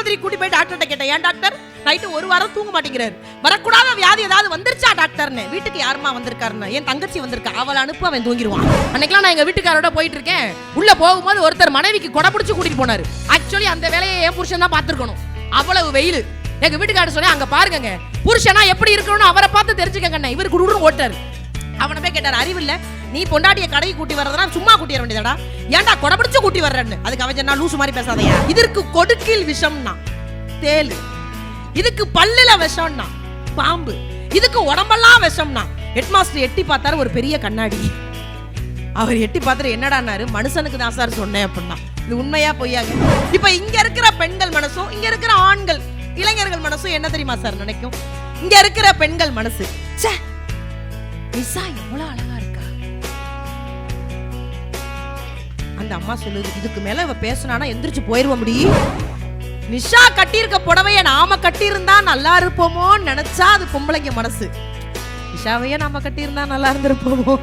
ராத்திரி கூட்டி போய் டாக்டர்கிட்ட கேட்டேன், ஏன் டாக்டர் நைட்டு ஒரு வாரம் தூங்க மாட்டேங்கிறாரு, வரக்கூடாத வியாதி ஏதாவது வந்துருச்சா டாக்டர்னு. வீட்டுக்கு யாருமா வந்திருக்காருன்னு, என் தங்கச்சி வந்திருக்கா, அவளை அனுப்பு, அவன் தூங்கிடுவான். அன்னைக்கெல்லாம் நான் எங்க வீட்டுக்காரோட போயிட்டு இருக்கேன். உள்ள போகும்போது ஒருத்தர் மனைவிக்கு கொடை பிடிச்சு கூட்டிட்டு போனாரு. ஆக்சுவலி அந்த வேலையை என் புருஷன் தான் பார்த்துருக்கணும். அவ்வளவு வெயில். எங்க வீட்டுக்காரர் சொன்னேன், அங்க பாருங்க புருஷனா எப்படி இருக்கணும்னு அவரை பார்த்து தெரிஞ்சுக்கங்க. இவர் குடுன்னு ஓட்டாரு. அவனை போய் கேட்டார், அறிவில்ல நீ பொண்டாட்டிய கடையை கூட்டி வர்றதுனா சும்மா கூட்டி வர வேண்டியதாடா, ஏன்டா கொடை பிடிச்சு கூட்டி வர்றேன்னு. அதுக்கு அவன் சொன்னா, லூசு மாதிரி பேசாதையா, இதற்கு கொடுக்கில் விஷம்னா தேளு, இதுக்கு பல்லுல விஷம்னா பாம்பு, இதுக்கு உடம்பெல்லாம் விஷம்னா. ஹெட்மாஸ்டர் எட்டி பார்த்தாரு, ஒரு பெரிய கண்ணாடி. அவர் எட்டி பார்த்தாரு, என்னடான்னாரு, மனுஷனுக்கு தான் சார் சொன்னேன் அப்படின்னா. இது உண்மையா பொய்யாங்க? இப்ப இங்க இருக்கிற பெண்கள் மனசும் இங்க இருக்கிற ஆண்கள் இளைஞர்கள் மனசும் என்ன தெரியுமா சார் நினைக்கும்? இங்க இருக்கிற பெண்கள் மனசு, ச்சே நிஷா எவ்வளவு அழகா இருக்கா. அந்த அம்மா சொல்லுது, இதுக்கு மேல இவ பேசினானா எந்திரிச்சு போயிருவ முடியும். நிஷா கட்டியிருக்க புடவைய நாம கட்டியிருந்தா நல்லா இருப்போமோன்னு நினைச்சா அது பொம்பளைங்க மனசு. நிஷாவையே நாம கட்டியிருந்தா நல்லா இருந்திருப்போமோ.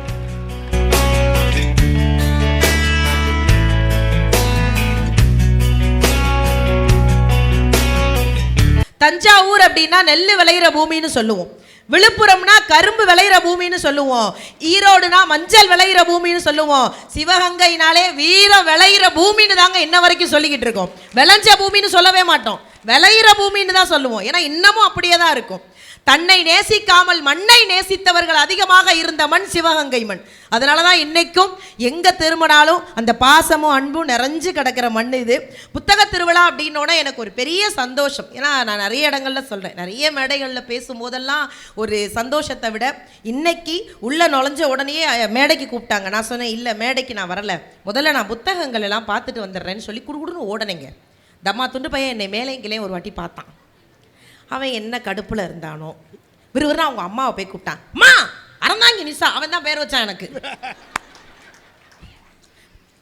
தஞ்சாவூர் அப்படின்னா நெல்லு விளையிற பூமின்னு சொல்லுவோம். விழுப்புரம்னா கரும்பு விளையிற பூமின்னு சொல்லுவோம். ஈரோடுனா மஞ்சள் விளையிற பூமின்னு சொல்லுவோம். சிவகங்கைனாலே வீரம் விளையிற பூமின்னு தாங்க இன்ன வரைக்கும் சொல்லிக்கிட்டு இருக்கோம். விளைஞ்ச பூமின்னு சொல்லவே மாட்டோம், விளையிற பூமின்னு தான் சொல்லுவோம். ஏன்னா இன்னமும் அப்படியே தான் இருக்கும். தன்னை நேசிக்காமல் மண்ணை நேசித்தவர்கள் அதிகமாக இருந்த மண் சிவகங்கை மண். அதனாலதான் இன்னைக்கும் எங்க திரும்பினாலும் அந்த பாசமும் அன்பும் நிறைஞ்சு கிடக்கிற மண் இது. புத்தக திருவிழா அப்படின்னோட எனக்கு ஒரு பெரிய சந்தோஷம். ஏன்னா நான் நிறைய இடங்கள்ல சொல்றேன், நிறைய மேடைகளில் பேசும்போதெல்லாம் ஒரு சந்தோஷத்தை விட, இன்னைக்கு உள்ள நுழைஞ்ச உடனே மேடைக்கு கூப்பிட்டாங்க. நான் சொன்னேன், இல்லை மேடைக்கு நான் வரல, முதல்ல நான் புத்தகங்கள் எல்லாம் பார்த்துட்டு வந்துடுறேன்னு சொல்லி குடுகுடுன்னு ஓடனேங்க. தம்மா துண்டு பையன் என்னை மேலேங்கிலே ஒரு வாட்டி பார்த்தான். அவன் என்ன கடுப்புல இருந்தானோ, விறுவிறுன்னு அவங்க அம்மாவை போய் கூப்பிட்டான். அம்மா அறந்தாங்கி நிஷா, அவன் தான் பேர் வச்சான். எனக்கு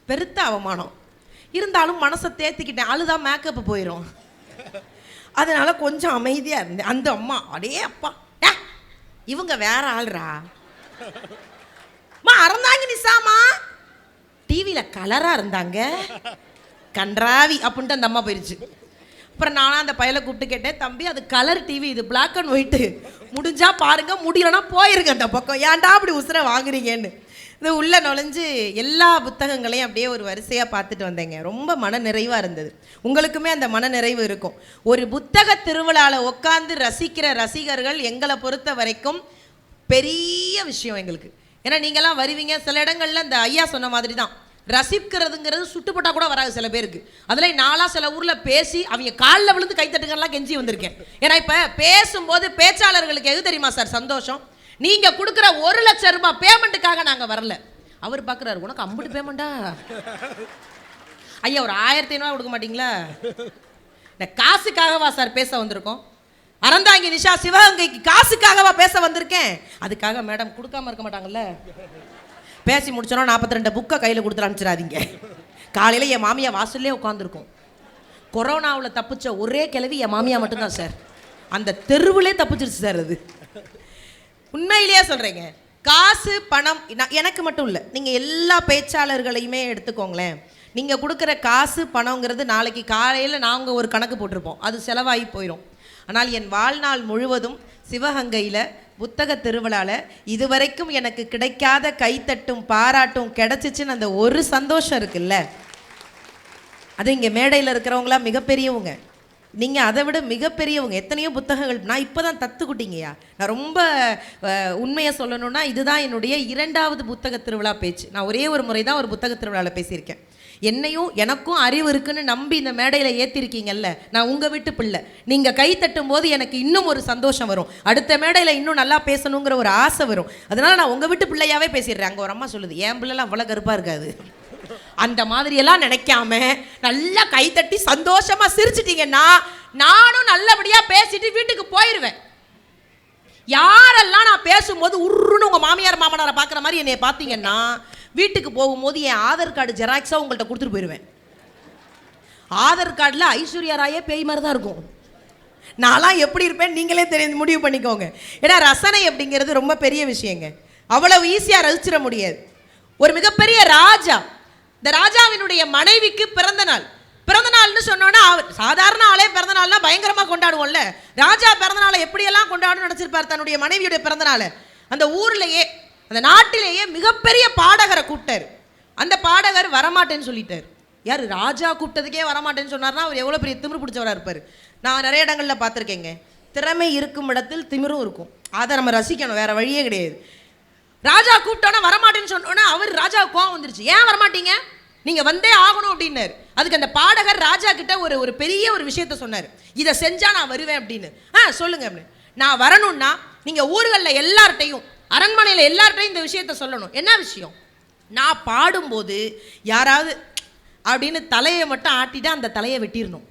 பெருத்த அவமானம் இருந்தாலும் மனசை தேத்திக்கிட்டேன். அழுதான் மேக்கப் போயிடும், அதனால கொஞ்சம் அமைதியா இருந்தேன். அந்த அம்மா, அடே அப்பா இவங்க வேற ஆள்ரா, அறந்தாங்கி நிஷாமா டிவியில கலரா இருந்தாங்க கன்றாவி அப்படின்ட்டு அந்த அம்மா போயிருச்சு. அப்புறம் நானும் அந்த பையலை கூப்பிட்டு கேட்டேன், தம்பி அது கலர் டிவி, இது பிளாக் அண்ட் ஒயிட்டு, முடிஞ்சா பாருங்க, முடியலன்னா போயிருங்க அந்த பக்கம், ஏன்டா அப்படி உசுரை வாங்குறீங்கன்னு. இது உள்ள நுழைஞ்சு எல்லா புத்தகங்களையும் அப்படியே ஒரு வரிசையாக பார்த்துட்டு வந்தேங்க. ரொம்ப மன நிறைவாக இருந்தது. உங்களுக்குமே அந்த மன நிறைவு இருக்கும். ஒரு புத்தக திருவிழாவில் உட்காந்து ரசிக்கிற ரசிகர்கள் எங்களை பொறுத்த வரைக்கும் பெரிய விஷயம் எங்களுக்கு. ஏன்னா நீங்கள்லாம் வருவீங்க, சில இடங்கள்ல இந்த ஐயா சொன்ன மாதிரி தான், ரசிக்கிறதுங்கிறது சுட்டுப்பட்டா கூட வராது சில பேருக்கு. அதில் நாளாக சில ஊரில் பேசி அவங்க காலில் விழுந்து கைத்தட்டுங்கலாம் கெஞ்சி வந்திருக்கேன். ஏன்னா இப்போ பேசும்போது பேச்சாளர்களுக்கு எது தெரியுமா சார் சந்தோஷம்? நீங்கள் கொடுக்குற 1,00,000 ரூபாய் பேமெண்ட்டுக்காக நாங்கள் வரல. அவர் பார்க்குறாரு, உனக்கு 50 பேமெண்ட்டா ஐயா, ஒரு 1500 கொடுக்க மாட்டீங்களா? இந்த காசுக்காகவா சார் பேச வந்திருக்கோம்? அறந்தாங்கி நிஷா சிவகங்கைக்கு காசுக்காகவா பேச வந்திருக்கேன்? அதுக்காக மேடம் கொடுக்காம இருக்க மாட்டாங்கல்ல. பேசி முடிச்சோன்னா 42 புக்கை கையில் கொடுத்து அனுப்பிச்சிடாதீங்க. காலையில் என் மாமியா வாசல்லே உட்காந்துருக்கும். கொரோனாவில் தப்பிச்ச ஒரே கிழவி என் மாமியா மட்டும்தான் சார். அந்த தெருவிலே தப்பிச்சிருச்சு சார். அது உண்மையிலேயே சொல்கிறேங்க. காசு பணம் எனக்கு மட்டும் இல்லை, நீங்கள் எல்லா பேச்சாளர்களையுமே எடுத்துக்கோங்களேன். நீங்கள் கொடுக்குற காசு பணங்கிறது நாளைக்கு காலையில் நாங்கள் ஒரு கணக்கு போட்டிருப்போம், அது செலவாகி போயிடும். ஆனால் என் வாழ்நாள் முழுவதும் சிவகங்கையில் புத்தக திருவிழாவில் இதுவரைக்கும் எனக்கு கிடைக்காத கைத்தட்டும் பாராட்டும் கிடைச்சிச்சுன்னு அந்த ஒரு சந்தோஷம் இருக்குல்ல, அது இங்கே மேடையில் இருக்கிறவங்களாம் மிகப்பெரியவங்க. நீங்கள் அதை விட மிகப்பெரியவங்க. எத்தனையோ புத்தகங்கள் நான் இப்போ தான் தத்துக்குட்டிங்கய்யா. நான் ரொம்ப உண்மையை சொல்லணும்னா இதுதான் என்னுடைய 2வது புத்தக திருவிழா பேச்சு. நான் ஒரே ஒரு முறை தான் ஒரு புத்தக திருவிழாவில் பேசியிருக்கேன். என்னையும் எனக்கும் அறிவு இருக்குன்னு நம்பி இந்த மேடையில் ஏற்றிருக்கீங்கல்ல, நான் உங்கள் வீட்டு பிள்ளை. நீங்கள் கை தட்டும் போது எனக்கு இன்னும் ஒரு சந்தோஷம் வரும், அடுத்த மேடையில் இன்னும் நல்லா பேசணுங்கிற ஒரு ஆசை வரும். அதனால் நான் உங்கள் வீட்டு பிள்ளையாவே பேசிடுறேன். அங்கே ஒரு அம்மா சொல்லுது, என் பிள்ளைலாம் அவ்வளோ கருப்பாக இருக்காது, அந்த மாதிரியெல்லாம் நினைக்காம நல்லா கைத்தட்டி சந்தோஷமா சிரிச்சிட்டீங்கன்னா நானும் நல்லபடியா பேசிட்டு வீட்டுக்கு போயிடுவேன். யாரெல்லாம் நான் பேசும்போது உருன்னு உங்க மாமியார் மாமனாரை பார்க்குற மாதிரி என்னை பார்த்தீங்கன்னா வீட்டுக்கு போகும்போது என் ஆதார் கார்டு ஜெராக்ஸா உங்கள்கிட்ட கொடுத்துட்டு போயிடுவேன். ஆதார் கார்டில் ஐஸ்வர்யா ராயே பேய் மாதிரி தான் இருக்கும். நான்லாம் எப்படி இருப்பேன் நீங்களே தெரிஞ்சு முடிவு பண்ணிக்கோங்க. ஏன்னா ரசனை அப்படிங்கிறது ரொம்ப பெரிய விஷயங்க, அவ்வளவு ஈஸியாக ரசிச்சிட முடியாது. ஒரு மிகப்பெரிய ராஜா, இந்த ராஜாவினுடைய மனைவிக்கு பிறந்த நாள்னு சொன்னோன்னா சாதாரண ஆளே பிறந்த நாள்னா பயங்கரமா கொண்டாடுவோம்ல. ராஜா பிறந்தநாளை எப்படியெல்லாம் கொண்டாடணும்னு நினைச்சிருப்பார் தன்னுடைய மனைவியுடைய பிறந்தநாளை. அந்த ஊர்லயே அந்த நாட்டிலேயே மிகப்பெரிய பாடகரை கூப்பிட்டாரு. அந்த பாடகர் வரமாட்டேன்னு சொல்லிட்டார். யார்? ராஜா கூப்பிட்டதுக்கே வரமாட்டேன்னு சொன்னார்னா அவர் எவ்வளோ பெரிய திமிரு பிடிச்சவராக இருப்பார். நான் நிறைய இடங்களில் பார்த்துருக்கேங்க. திறமை இருக்கும் இடத்தில் திமிரும் இருக்கும். அதை நம்ம ரசிக்கணும், வேற வழியே கிடையாது. ராஜா கூப்பிட்டோன்னா வரமாட்டேன்னு சொன்னோன்னா அவர் ராஜா கோவம் வந்துருச்சு. ஏன் வரமாட்டீங்க, நீங்கள் வந்தே ஆகணும் அப்படின்னாரு. அதுக்கு அந்த பாடகர் ராஜா கிட்ட ஒரு பெரிய ஒரு விஷயத்த சொன்னார். இதை செஞ்சால் நான் வருவேன் அப்படின்னு. சொல்லுங்க அப்படின்னு. நான் வரணும்னா நீங்கள் ஊர்களில் எல்லார்ட்டையும் அரண்மனையில் எல்லார்ட்டையும் இந்த விஷயத்த சொல்லணும். என்ன விஷயம்? நான் பாடும்போது யாராவது அப்படின்னு தலையை மட்டும் ஆட்டிட்டு அந்த தலையை வெட்டிடணும்.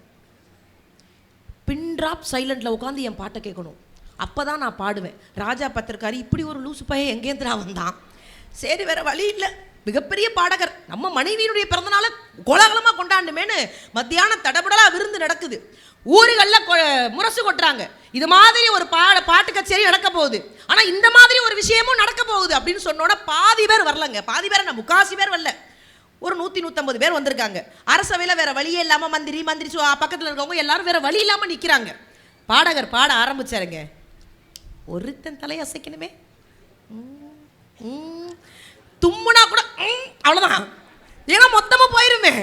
பின் ட்ராப் சைலண்டில் உட்காந்து என் பாட்டை கேட்கணும். அப்போ தான் நான் பாடுவேன். ராஜா பத்திரக்காரி இப்படி ஒரு லூசு பையன் எங்கேந்திரா வந்தான். சரி வேற வழி இல்லை, மிகப்பெரிய பாடகர், நம்ம மனைவியினுடைய பிறந்தநாளை கோலாகலமாக கொண்டாண்டுமேனு மத்தியானம் தடபடலாக விருந்து நடக்குது. ஊர்களில் முரசு கொட்டுறாங்க. இது மாதிரி ஒரு பாட்டு கச்சேரி நடக்க போகுது. ஆனால் இந்த மாதிரி ஒரு விஷயமும் நடக்க போகுது அப்படின்னு சொன்னோன்னா பாதி பேர் வரலங்க. பாதி பேர் என்ன, 3/4 பேர் வரல. ஒரு 100-150 பேர் வந்திருக்காங்க. அரசவையில் வேற வழியே இல்லாமல் மந்திரி பக்கத்தில் இருக்கவங்க எல்லாரும் வேற வழி இல்லாமல் நிற்கிறாங்க. பாடகர் பாட ஆரம்பிச்சாருங்க. ஒருத்தன் தலையை அசைக்கணுமே, தும்முனா கூட அவ்வளோதான், ஏன்னா மொத்தமாக போயிருமே.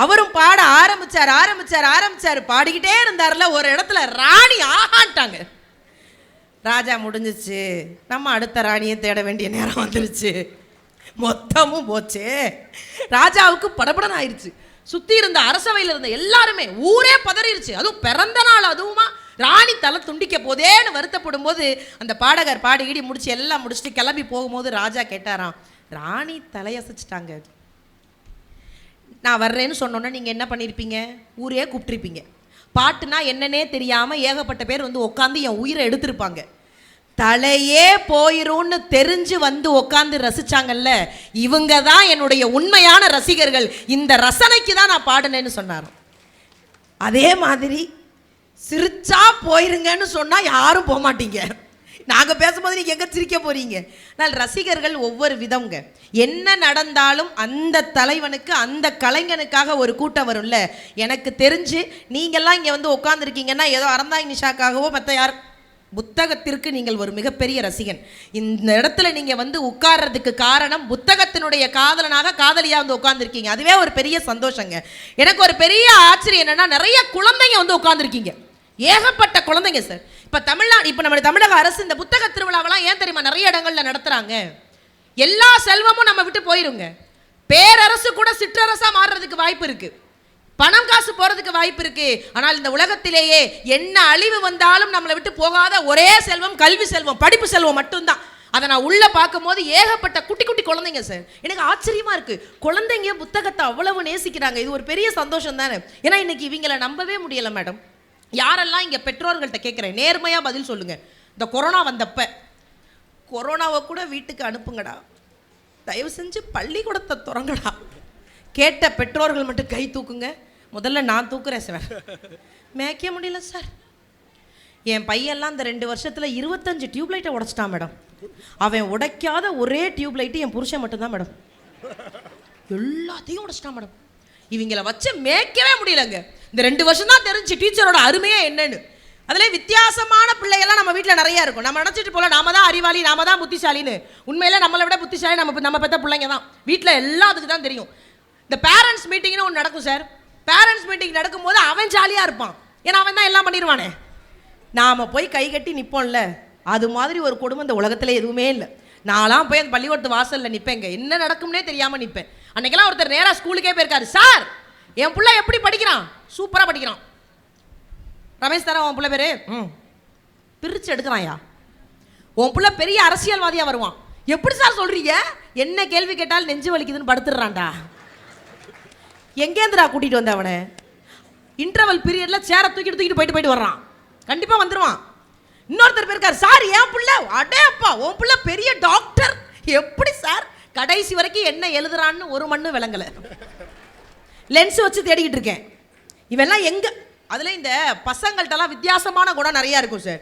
அவரும் பாட ஆரம்பிச்சாரு. பாடிக்கிட்டே இருந்தார்ல. ஒரு இடத்துல ராணி ஆகாட்டாங்க. ராஜா முடிஞ்சிச்சு, நம்ம அடுத்த ராணியை தேட வேண்டிய நேரம் வந்துருச்சு. மொத்தமும் போச்சு. ராஜாவுக்கு படபடன் ஆயிடுச்சு. சுத்தி இருந்த அரசவையில் இருந்த எல்லாருமே, ஊரே பதறிடுச்சு. அதுவும் பிறந்த நாள், அதுவுமா ராணி தலை துண்டிக்க போதேன்னு வருத்தப்படும் போது அந்த பாடகர் பாடிக்கிடி முடிச்சு எல்லாம் முடிச்சுட்டு கிளம்பி போகும்போது ராஜா கேட்டாராம், ராணி தலையசைச்சிட்டாங்க, நான் வர்றேன்னு சொன்னோன்னா நீங்கள் என்ன பண்ணியிருப்பீங்க? ஊரே கூப்பிட்டுருப்பீங்க. பாட்டுனா என்னன்னே தெரியாமல் ஏகப்பட்ட பேர் வந்து உட்காந்து என் உயிரை எடுத்திருப்பாங்க. தலையே போயிரும்னு தெரிஞ்சு வந்து உட்காந்து ரசிச்சாங்கல்ல, இவங்க தான் என்னுடைய உண்மையான ரசிகர்கள். இந்த ரசனைக்கு தான் நான் பாடினேன்னு சொன்னார். அதே மாதிரி சிரிச்சா போயிருங்கன்னு சொன்னால் யாரும் போக மாட்டீங்க. நாங்கள் பேசும்போது நீங்கள் எங்கே சிரிக்க போறீங்க? ஆனால் ரசிகர்கள் ஒவ்வொரு விதங்க. என்ன நடந்தாலும் அந்த தலைவனுக்கு அந்த கலைஞனுக்காக ஒரு கூட்டம் வரும்ல. எனக்கு தெரிஞ்சு நீங்கள்லாம் இங்கே வந்து உட்காந்துருக்கீங்கன்னா ஏதோ அறந்தாங்கி நிஷாக்காகவோ மற்ற யார் புத்தகத்திற்கு நீங்கள் ஒரு மிகப்பெரிய ரசிகன். இந்த இடத்துல நீங்கள் வந்து உட்கார்றதுக்கு காரணம் புத்தகத்தினுடைய காதலனாக காதலியாக வந்து உட்காந்துருக்கீங்க. அதுவே ஒரு பெரிய சந்தோஷங்க. எனக்கு ஒரு பெரிய ஆச்சரியம் என்னன்னா, நிறைய குழந்தைங்க வந்து உட்காந்துருக்கீங்க. ஏகப்பட்ட குழந்தைங்க சார். இப்போ நம்முடைய தமிழக அரசு இந்த புத்தக திருவிழாவெல்லாம் ஏன் தெரியுமா நிறைய இடங்கள்ல நடத்துறாங்க? எல்லா செல்வமும் நம்ம விட்டு போயிருங்க. பேரரசு கூட சிற்றரசா மாறுறதுக்கு வாய்ப்பு இருக்கு, பணம் காசு போறதுக்கு வாய்ப்பு இருக்கு. ஆனால் இந்த உலகத்திலேயே என்ன அழிவு வந்தாலும் நம்மளை விட்டு போகாத ஒரே செல்வம் கல்வி செல்வம், படிப்பு செல்வம் மட்டும்தான். அதை நான் உள்ள பார்க்கும் போது ஏகப்பட்ட குட்டி குட்டி குழந்தைங்க சார். எனக்கு ஆச்சரியமா இருக்கு, குழந்தைங்க புத்தகத்தை அவ்வளவு நேசிக்கிறாங்க. இது ஒரு பெரிய சந்தோஷம் தானே. ஏன்னா இன்னைக்கு இவங்களை நம்பவே முடியல மேடம். யாரெல்லாம் இங்கே பெற்றோர்கள்ட்ட கேட்குறேன், நேர்மையாக பதில் சொல்லுங்க. இந்த கொரோனா வந்தப்ப கொரோனாவை கூட வீட்டுக்கு அனுப்புங்கடா, தயவு செஞ்சு பள்ளிக்கூடத்தை திறங்கடா. கேட்ட பெற்றோர்கள் மட்டும் கை தூக்குங்க. முதல்ல நான் தூக்குறேன் சார். மேய்க்க முடியல சார். என் பையன்லாம் இந்த 2 வருஷத்தில் 25 டியூப்லைட்டை உடைச்சிட்டான் மேடம். அவன் உடைக்காத ஒரே டியூப்லைட்டு என் புருஷன் மட்டும்தான் மேடம். எல்லாத்தையும் உடைச்சிட்டான் மேடம். இவங்களை வச்சு மேய்க்கவே முடியலங்க. இந்த 2 வருஷம் தான் தெரிஞ்சு டீச்சரோட அருமையே என்னன்னு. அதில் வித்தியாசமான பிள்ளைகள்லாம் நம்ம வீட்டில் நிறைய இருக்கும். நம்ம நினச்சிட்டு போல நாம தான் அறிவாளி, நாம தான் புத்திசாலின்னு. உண்மையில நம்மளை விட புத்திசாலி நம்ம பெற்ற பிள்ளைங்க தான். வீட்டில் எல்லாத்துக்கு தான் தெரியும். இந்த பேரண்ட்ஸ் மீட்டிங்னு ஒன்று நடக்கும் சார். பேரண்ட்ஸ் மீட்டிங் நடக்கும்போது அவன் ஜாலியாக இருப்பான், ஏன்னா அவன் தான் எல்லாம் பண்ணிடுவானே. நாம் போய் கை கட்டி நிற்போம்ல, அது மாதிரி ஒரு கொடுமை இந்த உலகத்தில் எதுவுமே இல்லை. நான்லாம் போய் அந்த பள்ளிக்கூடத்து வாசலில் நிற்பேங்க, என்ன நடக்கும்னே தெரியாமல் நிற்பேன். அன்றைக்கெல்லாம் ஒருத்தர் நேராக ஸ்கூலுக்கே போயிருக்காரு. சார் என் பிள்ளை எப்படி படிக்கிறான்? சூப்பராக படிக்கிறான். ரமேஷ் தாரா உன் பிள்ளை பேர்? பிரித்து எடுக்கிறான்யா. உன் பிள்ளை பெரிய அரசியல்வாதியாக வருவான். எப்படி சார் சொல்கிறீங்க? என்ன கேள்வி கேட்டாலும் நெஞ்சு வலிக்குதுன்னு படுத்துடுறான்டா. எங்கேந்திரா கூட்டிகிட்டு வந்த அவனை? இன்டர்வல் பீரியடில் சேரை தூக்கிட்டு போயிட்டு வர்றான். கண்டிப்பாக வந்துடுவான். இன்னொருத்தர் போயிருக்கார். சார் என் பிள்ளை, அடே அப்பா உன் பிள்ளை பெரிய டாக்டர். எப்படி சார்? கடைசி வரைக்கும் என்ன எழுதுறான்னு ஒரு மண்ணு விளங்கலை. லென்ஸ் வச்சு தேடிக்கிட்டு இருக்கேன். இவெல்லாம் எங்கே? அதில் இந்த பசங்கள்கிட்டலாம் வித்தியாசமான குணம் நிறையா இருக்கும் சார்.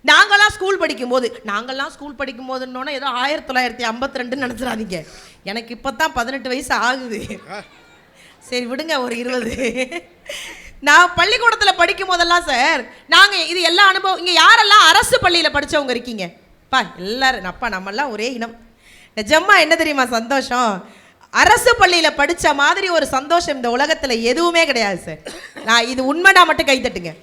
நாங்கள்லாம் ஸ்கூல் படிக்கும்போதுன்னொன்னே ஏதோ 1952 நினச்சிடாதீங்க. எனக்கு இப்போ தான் 18 வயசு ஆகுது. சரி விடுங்க, ஒரு 20. நான் பள்ளிக்கூடத்தில் படிக்கும் போதெல்லாம் சார், நாங்கள் இது எல்லா அனுபவம், இங்கே யாரெல்லாம் அரசு பள்ளியில் படித்தவங்க இருக்கீங்க பா? எல்லாரும் அப்பா நம்மெல்லாம் ஒரே இனம். நிஜமா என்ன தெரியுமா சந்தோஷம்? அரசு பள்ளியில் படித்த மாதிரி ஒரு சந்தோஷம் இந்த உலகத்தில் எதுவுமே கிடையாது சார். நான் இது உண்மைனா மட்டும் கைத்தட்டுங்க.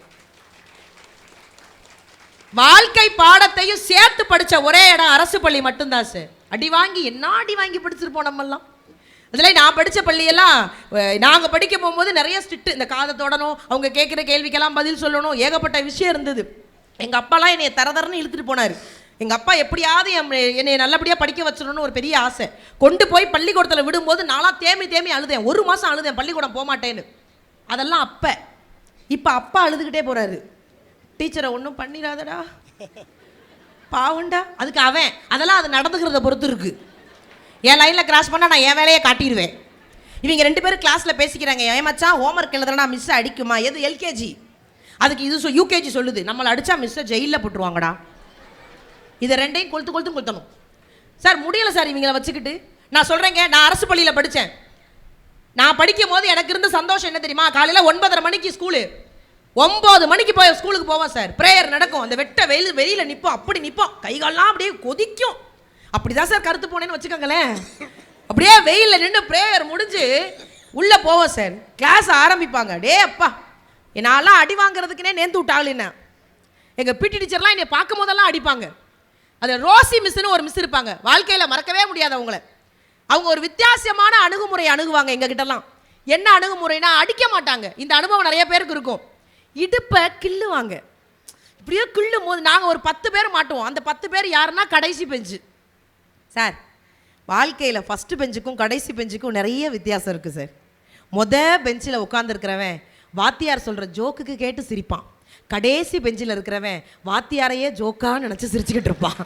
வாழ்க்கை பாடத்தையும் சேர்த்து படித்த ஒரே இடம் அரசு பள்ளி மட்டும்தான் சார். அடி வாங்கி என்ன அடி வாங்கி படிச்சிருப்போம் நம்மெல்லாம். அதில் நான் படித்த பள்ளியெல்லாம் நாங்கள் படிக்க போகும்போது நிறைய ஸ்ட்ரிக்ட். இந்த காதை தொடணும், அவங்க கேட்குற கேள்விக்கெல்லாம் பதில் சொல்லணும், ஏகப்பட்ட விஷயம் இருந்தது. எங்கள் அப்பாலாம் என்னை தரதரன்னு இழுத்துட்டு போனார். எங்கள் அப்பா எப்படியாவது என்னை நல்லபடியாக படிக்க வச்சிடணும்னு ஒரு பெரிய ஆசை. கொண்டு போய் பள்ளிக்கூடத்தில் விடும்போது நான்லாம் தேமி அழுதேன். 1 மாதம் அழுதேன், பள்ளிக்கூடம் போக மாட்டேன்னு. அதெல்லாம் அப்போ. இப்போ அப்பா அழுதுகிட்டே போகிறாரு. டீச்சரை ஒன்றும் பண்ணிடாதடா, பாவுண்டா. அதுக்கு அவன் அதெல்லாம் அது நடந்துக்கிறத பொறுத்து இருக்குது. என் லைனில் கிராஸ் பண்ணால் நான் என் வேலையை காட்டிடுவேன். இவங்க 2 பேரும் கிளாஸில் பேசிக்கிறாங்க. ஏன் மச்சான் ஹோம்ஒர்க் எழுதுனா மிஸ் அடிக்குமா? எது எல்கேஜி? அதுக்கு இது யூகேஜி சொல்லுது, நம்மளை அடித்தா மிஸ்ஸை ஜெயிலில் போட்டுருவாங்கடா. இதை 2ஐயும் கொளுத்தணும் சார். முடியலை சார் இவங்களை வச்சுக்கிட்டு. நான் சொல்கிறேங்க, நான் அரசு பள்ளியில் படித்தேன். நான் படிக்கும் போது எனக்கு இருந்த சந்தோஷம் என்ன தெரியுமா? காலையில் 9:30 மணிக்கு ஸ்கூலு, 9 மணிக்கு போய் ஸ்கூலுக்கு போவோம் சார். ப்ரேயர் நடக்கும். அந்த வெட்ட வெளியில் நிற்போம், அப்படி நிற்போம், கைகாலெலாம் அப்படியே கொதிக்கும். அப்படி தான் சார் கருத்து போனேன்னு வச்சுக்கோங்களேன். அப்படியே வெயிலில் நின்று ப்ரேயர் முடிஞ்சு உள்ளே போவோம் சார். கிளாஸ் ஆரம்பிப்பாங்க. டே அப்பா, என்னாலாம் அடி வாங்குறதுக்குனே நேர்ந்து விட்டாளுன்னா. எங்கள் பிடி டீச்சர்லாம் என்னை பார்க்கும் போதெல்லாம் அடிப்பாங்க. அதில் ரோசி மிஸ்ஸுன்னு ஒரு மிஸ் இருப்பாங்க. வாழ்க்கையில் மறக்கவே முடியாது அவங்கள. அவங்க ஒரு வித்தியாசமான அணுகுமுறை அணுகுவாங்க எங்ககிட்டலாம். என்ன அணுகுமுறைனா, அடிக்க மாட்டாங்க. இந்த அனுபவம் நிறைய பேருக்கு இருக்கும். இடுப்பை கிள்ளுவாங்க. இப்படியே கிள்ளும் போது நாங்கள் ஒரு 10 பேர் மாட்டுவோம். அந்த 10 பேர் யாருன்னா கடைசி பெஞ்சு சார். வாழ்க்கையில் ஃபஸ்ட்டு பெஞ்சுக்கும் கடைசி பெஞ்சுக்கும் நிறைய வித்தியாசம் இருக்குது சார். பெஞ்சில் உட்காந்துருக்கிறவன் வாத்தியார் சொல்கிற ஜோக்குக்கு கேட்டு சிரிப்பான். கடைசி பெஞ்சில் இருக்கிறவன் வாத்தியாரையே ஜோக்கான்னு நினச்சி சிரிச்சுக்கிட்டு இருப்பான்.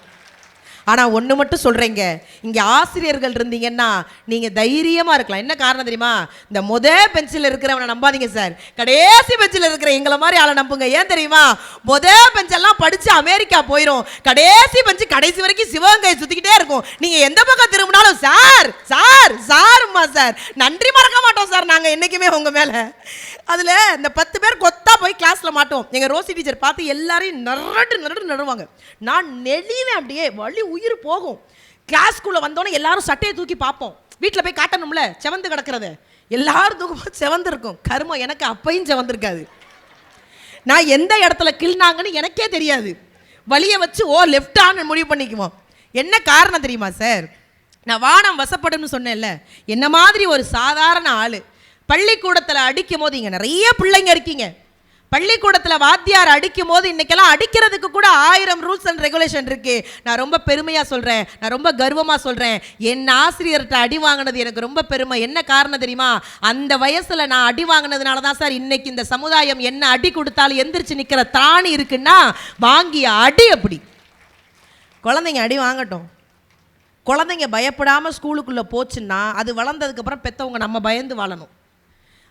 ஆனால் ஒன்று மட்டும் சொல்கிறேங்க, இங்கே ஆசிரியர்கள் இருந்தீங்கன்னா நீங்கள் தைரியமாக இருக்கலாம். என்ன காரணம் தெரியுமா? இந்த பெஞ்சில் இருக்கிறவனை நம்பாதீங்க சார், கடைசி பெஞ்சில் இருக்கிற எங்களை மாதிரி ஆளை நம்புங்க. ஏன் தெரியுமா? பெஞ்செல்லாம் படித்து அமெரிக்கா போயிடும். கடைசி பெஞ்சு கடைசி வரைக்கும் சிவகங்கை சுற்றிக்கிட்டே இருக்கும். நீங்கள் எந்த பக்கம் திரும்பினாலும் சார் சார் சார்மா சார், நன்றி மறக்க மாட்டோம் சார் நாங்கள் என்றைக்குமே உங்கள் மேலே. அதில் இந்த 10 பேர் கொத்தா போய் கிளாஸில் மாட்டோம். எங்கள் ரோசி டீச்சர் பார்த்து எல்லாரையும் நடுவாங்க. நான் நெளிவேன், அப்படியே வலி உயிர் போகும். கிளாஸ்க்குள்ளே வந்தோன்னே எல்லாரும் சட்டையை தூக்கி பார்ப்போம். வீட்டில் போய் காட்டணும்ல செவந்து கிடக்கிறது. எல்லாரும் தூக்கும் செவந்து இருக்கும். கருமம், எனக்கு அப்பையும் செவந்திருக்காது. நான் எந்த இடத்துல கிள்னாங்கன்னு எனக்கே தெரியாது. வலியை வச்சு லெஃப்ட் ஆன்னு முடிவு பண்ணிக்குவோம். என்ன காரணம் தெரியுமா சார்? நான் வானம் வசப்படும்னு சொன்னேன்ல, என்ன மாதிரி ஒரு சாதாரண ஆள் பள்ளிக்கூடத்தில் அடிக்கும் போது, இங்கே நிறைய பிள்ளைங்க இருக்கீங்க. பள்ளிக்கூடத்தில் வாத்தியார் அடிக்கும் போது இன்றைக்கெல்லாம் அடிக்கிறதுக்கு கூட 1000 ரூல்ஸ் அண்ட் ரெகுலேஷன் இருக்குது. நான் ரொம்ப பெருமையாக சொல்கிறேன், நான் ரொம்ப கர்வமாக சொல்கிறேன். என் ஆசிரியர்கிட்ட அடி வாங்கினது எனக்கு ரொம்ப பெருமை. என்ன காரணம் தெரியுமா? அந்த வயசில் நான் அடி வாங்கினதுனால தான் சார் இன்னைக்கு இந்த சமுதாயம் என்ன அடி கொடுத்தாலும் எந்திரிச்சு நிற்கிற திராணி இருக்குன்னா வாங்கிய அடி. அப்படி குழந்தைங்க அடி வாங்கட்டும். குழந்தைங்க பயப்படாமல் ஸ்கூலுக்குள்ளே போச்சுன்னா அது வளர்ந்ததுக்கப்புறம் பெற்றவங்க நம்ம பயந்து வாழணும்.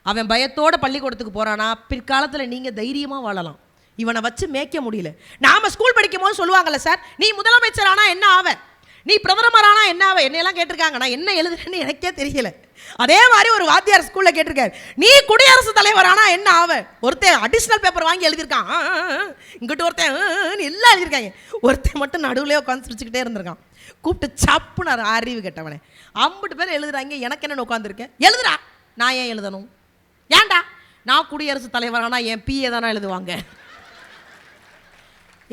அவன் பயத்தோட பள்ளிக்கூடத்துக்கு போகிறானா, பிற்காலத்தில் நீங்கள் தைரியமாக வாழலாம். இவனை வச்சு மேய்க்க முடியல. நாம் ஸ்கூல் படிக்கும் போது சொல்லுவாங்கல்ல சார், நீ முதலமைச்சர் ஆனால் என்ன ஆவ, நீ பிரதமர் ஆனால் என்ன ஆவ, என்னையெல்லாம் கேட்டிருக்காங்க. நான் என்ன எழுதுறேன்னு எனக்கே தெரியல. அதே மாதிரி ஒரு வாத்தியார் ஸ்கூலில் கேட்டிருக்காரு, நீ குடியரசுத் தலைவர் ஆனால் என்ன ஆவ. ஒருத்தன் அடிஷ்னல் பேப்பர் வாங்கி எழுதியிருக்கான், இங்கிட்ட ஒருத்தன் எல்லாம் எழுதியிருக்காங்க. ஒருத்தன் மட்டும் நடுவில் உட்காந்து சிரிச்சுக்கிட்டே இருந்திருக்கான். கூப்பிட்டு சப்புனார், அறிவு கேட்டவனே. 50 பேர் எழுதுறாங்க, எனக்கு என்ன உட்காந்துருக்கேன், எழுதுறா. நான் ஏன் எழுதணும்? ஏன்டா? நான் குடியரசுத் தலைவரானா என் பிஏ தானே எழுதுவாங்க.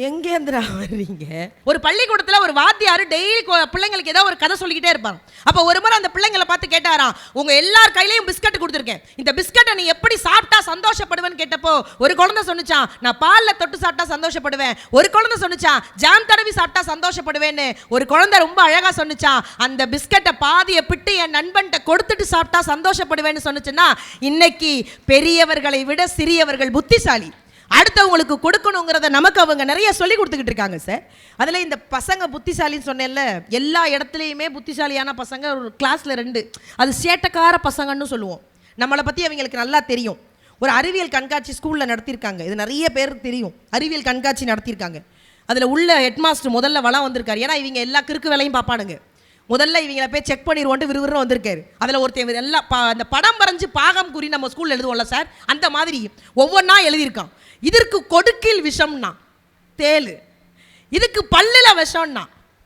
எங்கேந்திரா வர்றீங்க? ஒரு பள்ளிக்கூடத்தில் ஒரு வாத்தியார் டெய்லி பிள்ளைங்களுக்கு ஏதோ ஒரு கதை சொல்லிக்கிட்டே இருப்பாங்க. அப்போ ஒரு முறை அந்த பிள்ளைங்களை பார்த்து கேட்டாராம், உங்கள் எல்லார் கையிலையும் பிஸ்கட் கொடுத்துருக்கேன், இந்த பிஸ்கட்டை நீ எப்படி சாப்பிட்டா சந்தோஷப்படுவேன்னு கேட்டப்போ ஒரு குழந்தை சொன்னிச்சான், நான் பாலில் தொட்டு சாப்பிட்டா சந்தோஷப்படுவேன். ஒரு குழந்தை சொன்னிச்சான், ஜாம் தடவி சாப்பிட்டா சந்தோஷப்படுவேன்னு. ஒரு குழந்தை ரொம்ப அழகாக சொன்னிச்சான், அந்த பிஸ்கட்டை பாதியை பிட்டு என் நண்பன்கிட்ட கொடுத்துட்டு சாப்பிட்டா சந்தோஷப்படுவேன்னு சொன்னிச்சுன்னா, இன்னைக்கு பெரியவர்களை விட சிறியவர்கள் புத்திசாலி. அடுத்தவங்களுக்கு கொடுக்கணுங்கிறத நமக்கு அவங்க நிறைய சொல்லி கொடுத்துக்கிட்டு இருக்காங்க சார். அதில் இந்த பசங்க புத்திசாலின்னு சொன்னேன்ல, எல்லா இடத்துலையுமே புத்திசாலியான பசங்க ஒரு கிளாஸில் 2, அது சேட்டக்கார பசங்கன்னு சொல்லுவோம். நம்மளை பற்றி அவங்களுக்கு நல்லா தெரியும். ஒரு அறிவியல் கண்காட்சி ஸ்கூலில் நடத்தியிருக்காங்க, இது நிறைய பேருக்கு தெரியும். அறிவியல் கண்காட்சி நடத்தியிருக்காங்க. அதில் உள்ள ஹெட்மாஸ்டர் முதல்ல வளம் வந்திருக்காரு. ஏன்னா இவங்க எல்லா கிறுக்கு வேலையும் பார்ப்பானுங்க. முதல்ல இவங்களை போய் செக் பண்ணிடுவோன்ட்டு விறுவிறுன்னு வந்திருக்காரு. அதில் ஒருத்தர் எல்லாம் அந்த படம் வரைஞ்சு பாகம் குறி நம்ம ஸ்கூலில் எழுதுவோம்ல சார், அந்த மாதிரி ஒவ்வொன்றா எழுதியிருக்கான். இதற்கு கொடுக்கில் விஷம்னா தேளு, இதுக்கு பல்லில் விஷம்னா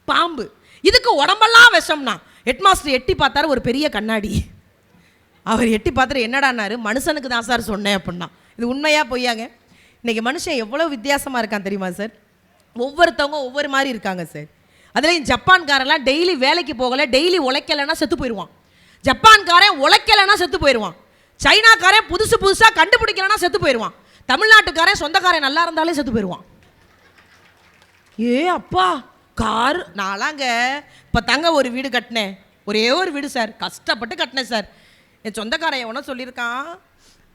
பாம்பு, இதுக்கு உடம்பெல்லாம் விஷம்னா. ஹெட்மாஸ்டர் எட்டி பார்த்தாரு, ஒரு பெரிய கண்ணாடி. அவர் எட்டி பார்த்துட்டு என்னடான்னாரு, மனுஷனுக்கு தான் சார் சொன்னேன் அப்படின்னா. இது உண்மையா பொய்யாங்க? இன்றைக்கி மனுஷன் எவ்வளோ வித்தியாசமாக இருக்கான் தெரியுமா சார்? ஒவ்வொருத்தவங்க ஒவ்வொரு மாதிரி இருக்காங்க சார். அதுலேயும் ஜப்பான்காரெல்லாம் டெய்லி வேலைக்கு போகலை, டெய்லி உழைக்கலைன்னா செத்து போயிடுவான். ஜப்பான்காரன் உழைக்கலைன்னா செத்து போயிடுவான். சைனாக்காரன் புதுசாக கண்டுபிடிக்கலைன்னா செத்து போயிடுவான். தமிழ்நாட்டுக்காரன் சொந்தக்காரன் நல்லா இருந்தாலே செத்து போயிடுவான். ஏ அப்பா கார், நான்லாங்க இப்போ தாங்க ஒரு வீடு கட்டினேன், ஒரே ஒரு வீடு சார், கஷ்டப்பட்டு கட்டினேன் சார். என் சொந்தக்காரன் எவனோ சொல்லியிருக்கான்,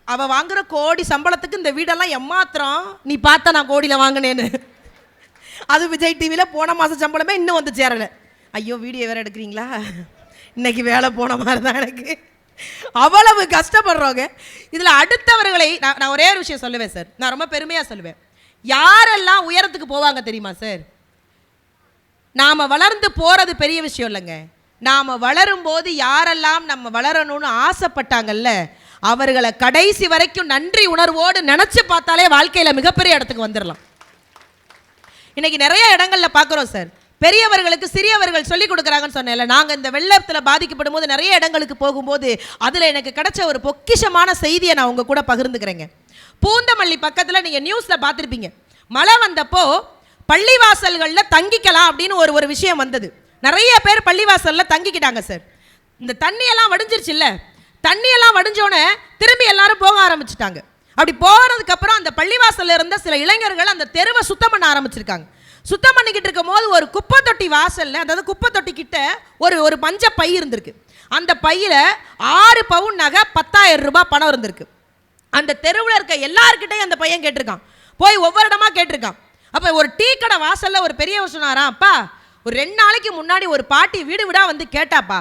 அவள் வாங்குகிற கோடி சம்பளத்துக்கு இந்த வீடெல்லாம் எம்மாத்திரம் நீ பார்த்தா நான் கோடியில் வாங்கினேன்னு. அது விஜய் டிவியில் போன மாதம் சம்பளமே இன்னும் வந்து சேரலை. ஐயோ வீடியோ வேறு எடுக்கிறீங்களா, இன்னைக்கு வேலை போன மாதிரி தான் எனக்கு. அவ்வளவு கஷ்டப்படுறோங்க. இதில் அடுத்தவர்களை நான் ஒரே ஒரு விஷயம் சொல்லுவேன் சார், நான் ரொம்ப பெருமையாக சொல்லுவேன். யாரெல்லாம் உயரத்துக்கு போவாங்க தெரியுமா சார்? நாம் வளர்ந்து போகிறது பெரிய விஷயம் இல்லைங்க. நாம் வளரும் போது யாரெல்லாம் நம்ம வளரணும்னு ஆசைப்பட்டாங்கல்ல, அவர்களை கடைசி வரைக்கும் நன்றி உணர்வோடு நினச்சி பார்த்தாலே வாழ்க்கையில் மிகப்பெரிய இடத்துக்கு வந்துடலாம். இன்னைக்கு நிறைய இடங்களில் பார்க்குறோம் சார், பெரியவர்களுக்கு சிறியவர்கள் சொல்லிக் கொடுக்குறாங்கன்னு சொன்னேன்ல. நாங்கள் இந்த வெள்ளத்தில் பாதிக்கப்படும் போது நிறைய இடங்களுக்கு போகும்போது அதில் எனக்கு கிடைச்ச ஒரு பொக்கிஷமான செய்தியை நான் உங்கள் கூட பகிர்ந்துக்கிறேங்க. பூந்தமல்லி பக்கத்தில் நீங்கள் நியூஸில் பார்த்துருப்பீங்க, மழை வந்தப்போ பள்ளிவாசல்களில் தங்கிக்கலாம் அப்படின்னு ஒரு விஷயம் வந்தது. நிறைய பேர் பள்ளிவாசலில் தங்கிக்கிட்டாங்க சார். இந்த தண்ணியெல்லாம் வடிஞ்சிருச்சு இல்லை, தண்ணியெல்லாம் வடிஞ்சோடனே திரும்பி எல்லாரும் போக ஆரம்பிச்சிட்டாங்க. அப்படி போகிறதுக்கப்புறம் அந்த பள்ளிவாசலில் இருந்த சில இளைஞர்கள் அந்த தெருவை சுத்தம் பண்ண ஆரம்பிச்சிருக்காங்க. சுத்தம் பண்ணிக்கிட்டு இருக்கும் போது ஒரு குப்பை தொட்டி வாசலில், அதாவது குப்பை தொட்டி கிட்ட ஒரு மஞ்ச பை இருந்திருக்கு. அந்த பையில் 6 பவுன் நகை 10,000 ரூபாய் பணம் இருந்திருக்கு. அந்த தெருவில் இருக்க எல்லாருக்கிட்டையும் அந்த பையன் கேட்டிருக்கான், போய் ஒவ்வொரு இடமா கேட்டிருக்கான். அப்போ ஒரு டீ கடை வாசலில் ஒரு பெரியவர் சொன்னாராம், அப்பா ஒரு 2 நாளைக்கு முன்னாடி ஒரு பாட்டி வீடு விடா வந்து கேட்டாப்பா,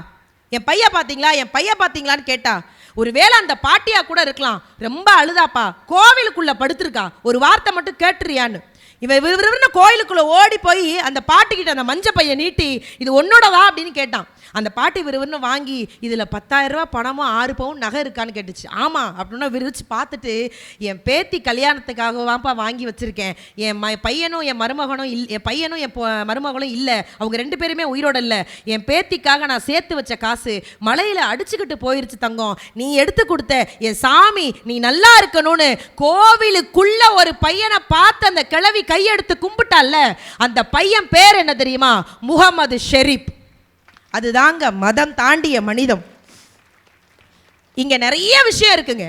என் பையன் பார்த்தீங்களா, என் பையன் பார்த்தீங்களான்னு கேட்டா. ஒரு வேளை அந்த பாட்டியா கூட இருக்கலாம், ரொம்ப அழுதாப்பா, கோவிலுக்குள்ளே படுத்திருக்கா, ஒரு வார்த்தை மட்டும் கேட்டுறியான்னு. இவன் விறுவிறுன்னு கோயிலுக்குள்ளே ஓடி போய் அந்த பாட்டிக்கிட்ட அந்த மஞ்சள் பையை நீட்டி, இது உன்னோடதா அப்படின்னு கேட்டான். அந்த பாட்டி விறுவிறுன்னு வாங்கி, இதில் 10,000 ரூபா பணமும் 6 பவுன் நகை இருக்கான்னு கேட்டுச்சு. ஆமாம் அப்படின்னா விரிச்சு பார்த்துட்டு, என் பேத்தி கல்யாணத்துக்காகவாப்பா வாங்கி வச்சுருக்கேன், என் பையனும் என் மருமகனும் என் பையனும் என் மருமகளும் இல்லை, அவங்க 2 பேருமே உயிரோடு இல்லை, என் பேத்திக்காக நான் சேர்த்து வச்ச காசு மலையில் அடிச்சுக்கிட்டு போயிருச்சு தங்கம், நீ எடுத்து கொடுத்த என் சாமி நீ நல்லா இருக்கணும்னு கோவிலுக்குள்ள ஒரு பையனை பார்த்து அந்த கிழவி கையெடுத்து கும்பிட்டால, அந்த பையன் பேர் என்ன தெரியுமா? முகமது ஷெரீப். அதுதாங்க மதம் தாண்டிய மனிதம். இங்க நிறைய விஷயம் இருக்குங்க,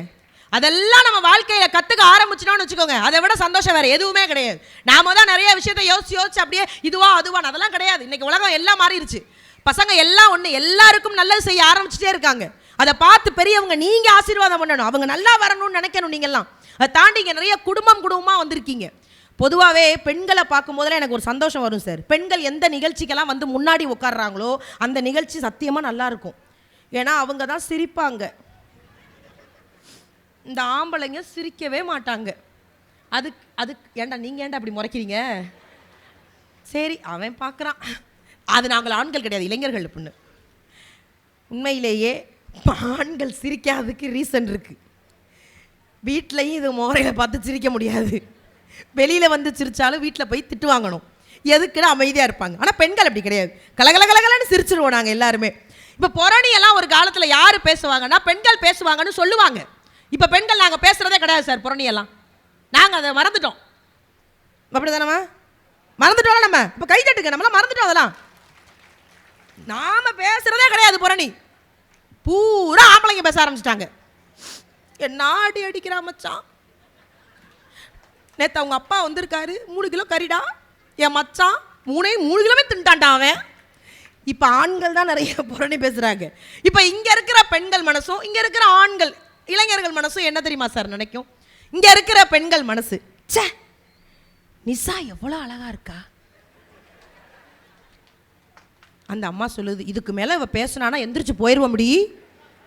அதெல்லாம் நம்ம வாழ்க்கையில கத்துக்க ஆரம்பிச்சிட்டோம்னு வச்சுக்கோங்க, அதை விட சந்தோஷம் வேற எதுவுமே கிடையாது. நாம தான் நிறைய விஷயத்தை யோசிச்சு அப்படியே இதுவா அதுவா அதெல்லாம் கிடையாது. இன்னைக்கு உலகம் எல்லாம் மாறிடுச்சு. பசங்க எல்லாம் ஒண்ணு, எல்லாருக்கும் நல்லது செய்ய ஆரம்பிச்சுட்டே இருக்காங்க. அதை பார்த்து பெரியவங்க நீங்க ஆசீர்வாதம் பண்ணணும், அவங்க நல்லா வரணும்னு நினைக்கணும். நீங்கெல்லாம் அதை தாண்டி இங்க நிறைய குடும்பமா வந்திருக்கீங்க. பொதுவாகவே பெண்களை பார்க்கும் போதெல்லாம் எனக்கு ஒரு சந்தோஷம் வரும் சார். பெண்கள் எந்த நிகழ்ச்சிக்கெல்லாம் வந்து முன்னாடி உட்கார்றாங்களோ அந்த நிகழ்ச்சி சத்தியமாக நல்லாயிருக்கும். ஏன்னா அவங்க தான் சிரிப்பாங்க. இந்த ஆம்பளைங்க சிரிக்கவே மாட்டாங்க. அதுக்கு ஏண்டா நீங்கள் ஏண்டா அப்படி முறைக்கிறீங்க? சரி அவன் பார்க்குறான், அது நாங்கள் ஆண்கள் கிடையாது, இளைஞர்கள் பொண்ணு. உண்மையிலேயே ஆண்கள் சிரிக்காததுக்கு ரீசன் இருக்குது. வீட்லையும் இது முறையில் பார்த்து சிரிக்க முடியாது, வெளியில் வந்து சிரித்தாலும் வீட்டில் போய் திட்டு வாங்கணும். எதுக்குன்னு அமைதியாக இருப்பாங்க. ஆனால் பெண்கள் அப்படி கிடையாது, கலகலகலன்னு சிரிச்சிருவோம் நாங்கள் எல்லாருமே. இப்போ புறணியெல்லாம் ஒரு காலத்தில் யார் பேசுவாங்கன்னா பெண்கள் பேசுவாங்கன்னு சொல்லுவாங்க. இப்போ பெண்கள் நாங்கள் பேசுகிறதே கிடையாது சார். புறணியெல்லாம் நாங்கள் அதை மறந்துட்டோம். அப்படி தானம்மா மறந்துட்டோம் நம்ம. இப்போ கை தட்டுங்க, நம்மளாம் மறந்துட்டோம். அதெல்லாம் நாம் பேசுகிறதே கிடையாது. புறணி பூரா ஆம்பளைங்க பேச ஆரம்பிச்சிட்டாங்க. என்ன அடி அடிக்கிறா மச்சான், நேற்று அவங்க அப்பா வந்திருக்காரு 3 கிலோ கறிடா, என் மச்சான் 3 கிலோவே தின்ட்டான்டா அவன். இப்போ ஆண்கள் தான் நிறைய புரணி பேசுகிறாங்க. இப்போ இங்கே இருக்கிற பெண்கள் மனசும் இங்கே இருக்கிற ஆண்கள் இளைஞர்கள் மனசும் என்ன தெரியுமா சார் நினைக்கும்? இங்கே இருக்கிற பெண்கள் மனசு, ச்சே நிசா எவ்வளோ அழகா இருக்கா. அந்த அம்மா சொல்லுது, இதுக்கு மேலே இவ பேசினானா எந்திரிச்சு போயிடுவோம். முடி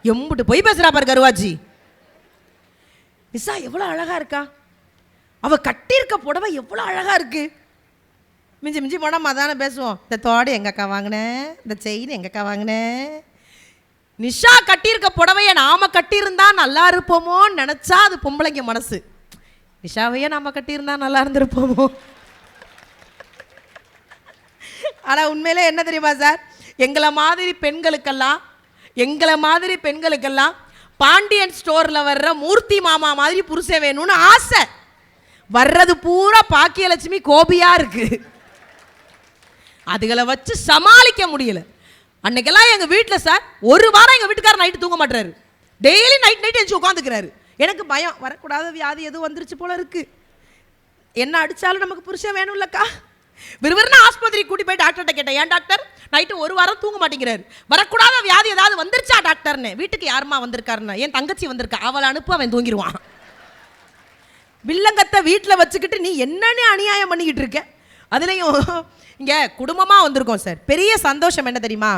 எம்பிட்டு போய் பேசுகிறா பாரு கருவாச்சி. நிசா எவ்வளோ அழகா இருக்கா, அவ கட்டியிருக்க புடவை எவ்வளோ அழகா இருக்கு. மிஞ்சி மிஞ்சி போனால் தானே பேசுவோம். இந்த தோடு எங்கக்கா வாங்கினேன், இந்த செயின் எங்கக்கா வாங்கினேன். நிஷா கட்டியிருக்க புடவையை நாம கட்டியிருந்தா நல்லா இருப்போமோன்னு நினச்சா அது பொம்பளைங்க மனசு. நிஷாவையே நாம் கட்டியிருந்தா நல்லா இருந்திருப்போமோ. ஆனால் உண்மையிலே என்ன தெரியுமா சார், எங்களை மாதிரி பெண்களுக்கெல்லாம் பாண்டியன் ஸ்டோரில் வர்ற மூர்த்தி மாமா மாதிரி புருஷன் வேணும்னு ஆசை. வர்றது பூரா பாக்கியலட்சுமி கோபியாக இருக்கு. அதுகளை வச்சு சமாளிக்க முடியல. அன்னைக்கெல்லாம் எங்கள் வீட்டில் சார் ஒரு வாரம் எங்கள் வீட்டுக்காரர் நைட்டு தூங்க மாட்டுறாரு. டெய்லி நைட் எழுந்து உட்காந்துக்கிறாரு. எனக்கு பயம், வரக்கூடாத வியாதி எதுவும் வந்துருச்சு போல இருக்கு. என்ன அடித்தாலும் நமக்கு புருஷன் வேணும் இல்லைக்கா. விறுவிறுன்னு ஆஸ்பத்திரி கூட்டி போய் டாக்டர்கிட்ட கேட்டேன், ஏன் டாக்டர் நைட்டு ஒரு வாரம் தூங்க மாட்டேங்கிறாரு, வரக்கூடாத வியாதி ஏதாவது வந்துருச்சா டாக்டர்னு. வீட்டுக்கு யாருமா வந்திருக்காருன்னு, என் தங்கச்சி வந்திருக்கா, அவளை அனுப்பு, அவன் தூங்கிடுவான். வில்லங்கத்தை வீட்டில் வச்சுக்கிட்டு நீ என்னன்னு அநியாயம் பண்ணிக்கிட்டு இருக்க. அதுலேயும் இங்கே குடும்பமாக வந்திருக்கோம் சார். பெரிய சந்தோஷம் என்ன தெரியுமா,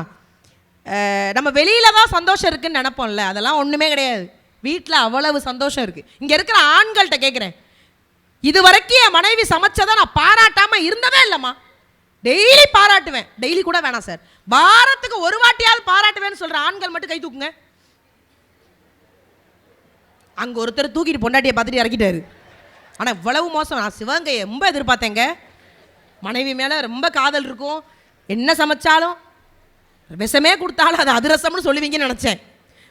நம்ம வெளியில் தான் சந்தோஷம் இருக்குதுன்னு நினைப்போம்ல, அதெல்லாம் ஒன்றுமே கிடையாது. வீட்டில் அவ்வளவு சந்தோஷம் இருக்குது. இங்கே இருக்கிற ஆண்கள்கிட்ட கேட்குறேன், இது வரைக்கும் என் மனைவி சமைச்சதை நான் பாராட்டாமல் இருந்ததே இல்லைம்மா. டெய்லி பாராட்டுவேன். டெய்லி கூட வேணாம் சார், வாரத்துக்கு ஒரு வாட்டியாவது பாராட்டுவேன்னு சொல்கிற ஆண்கள் மட்டும் கை தூக்குங்க. அங்கே ஒருத்தர் தூக்கிட்டு பொண்டாட்டியை பார்த்துட்டு இறக்கிட்டாரு. ஆனால் இவ்வளவு மோசம். நான் சிவகங்கையை ரொம்ப எதிர்பார்த்தேங்க. மனைவி மேலே ரொம்ப காதல் இருக்கும், என்ன சமைச்சாலும் விஷமே கொடுத்தாலும் அது அதிரசம்னு சொல்லுவீங்கன்னு நினச்சேன்.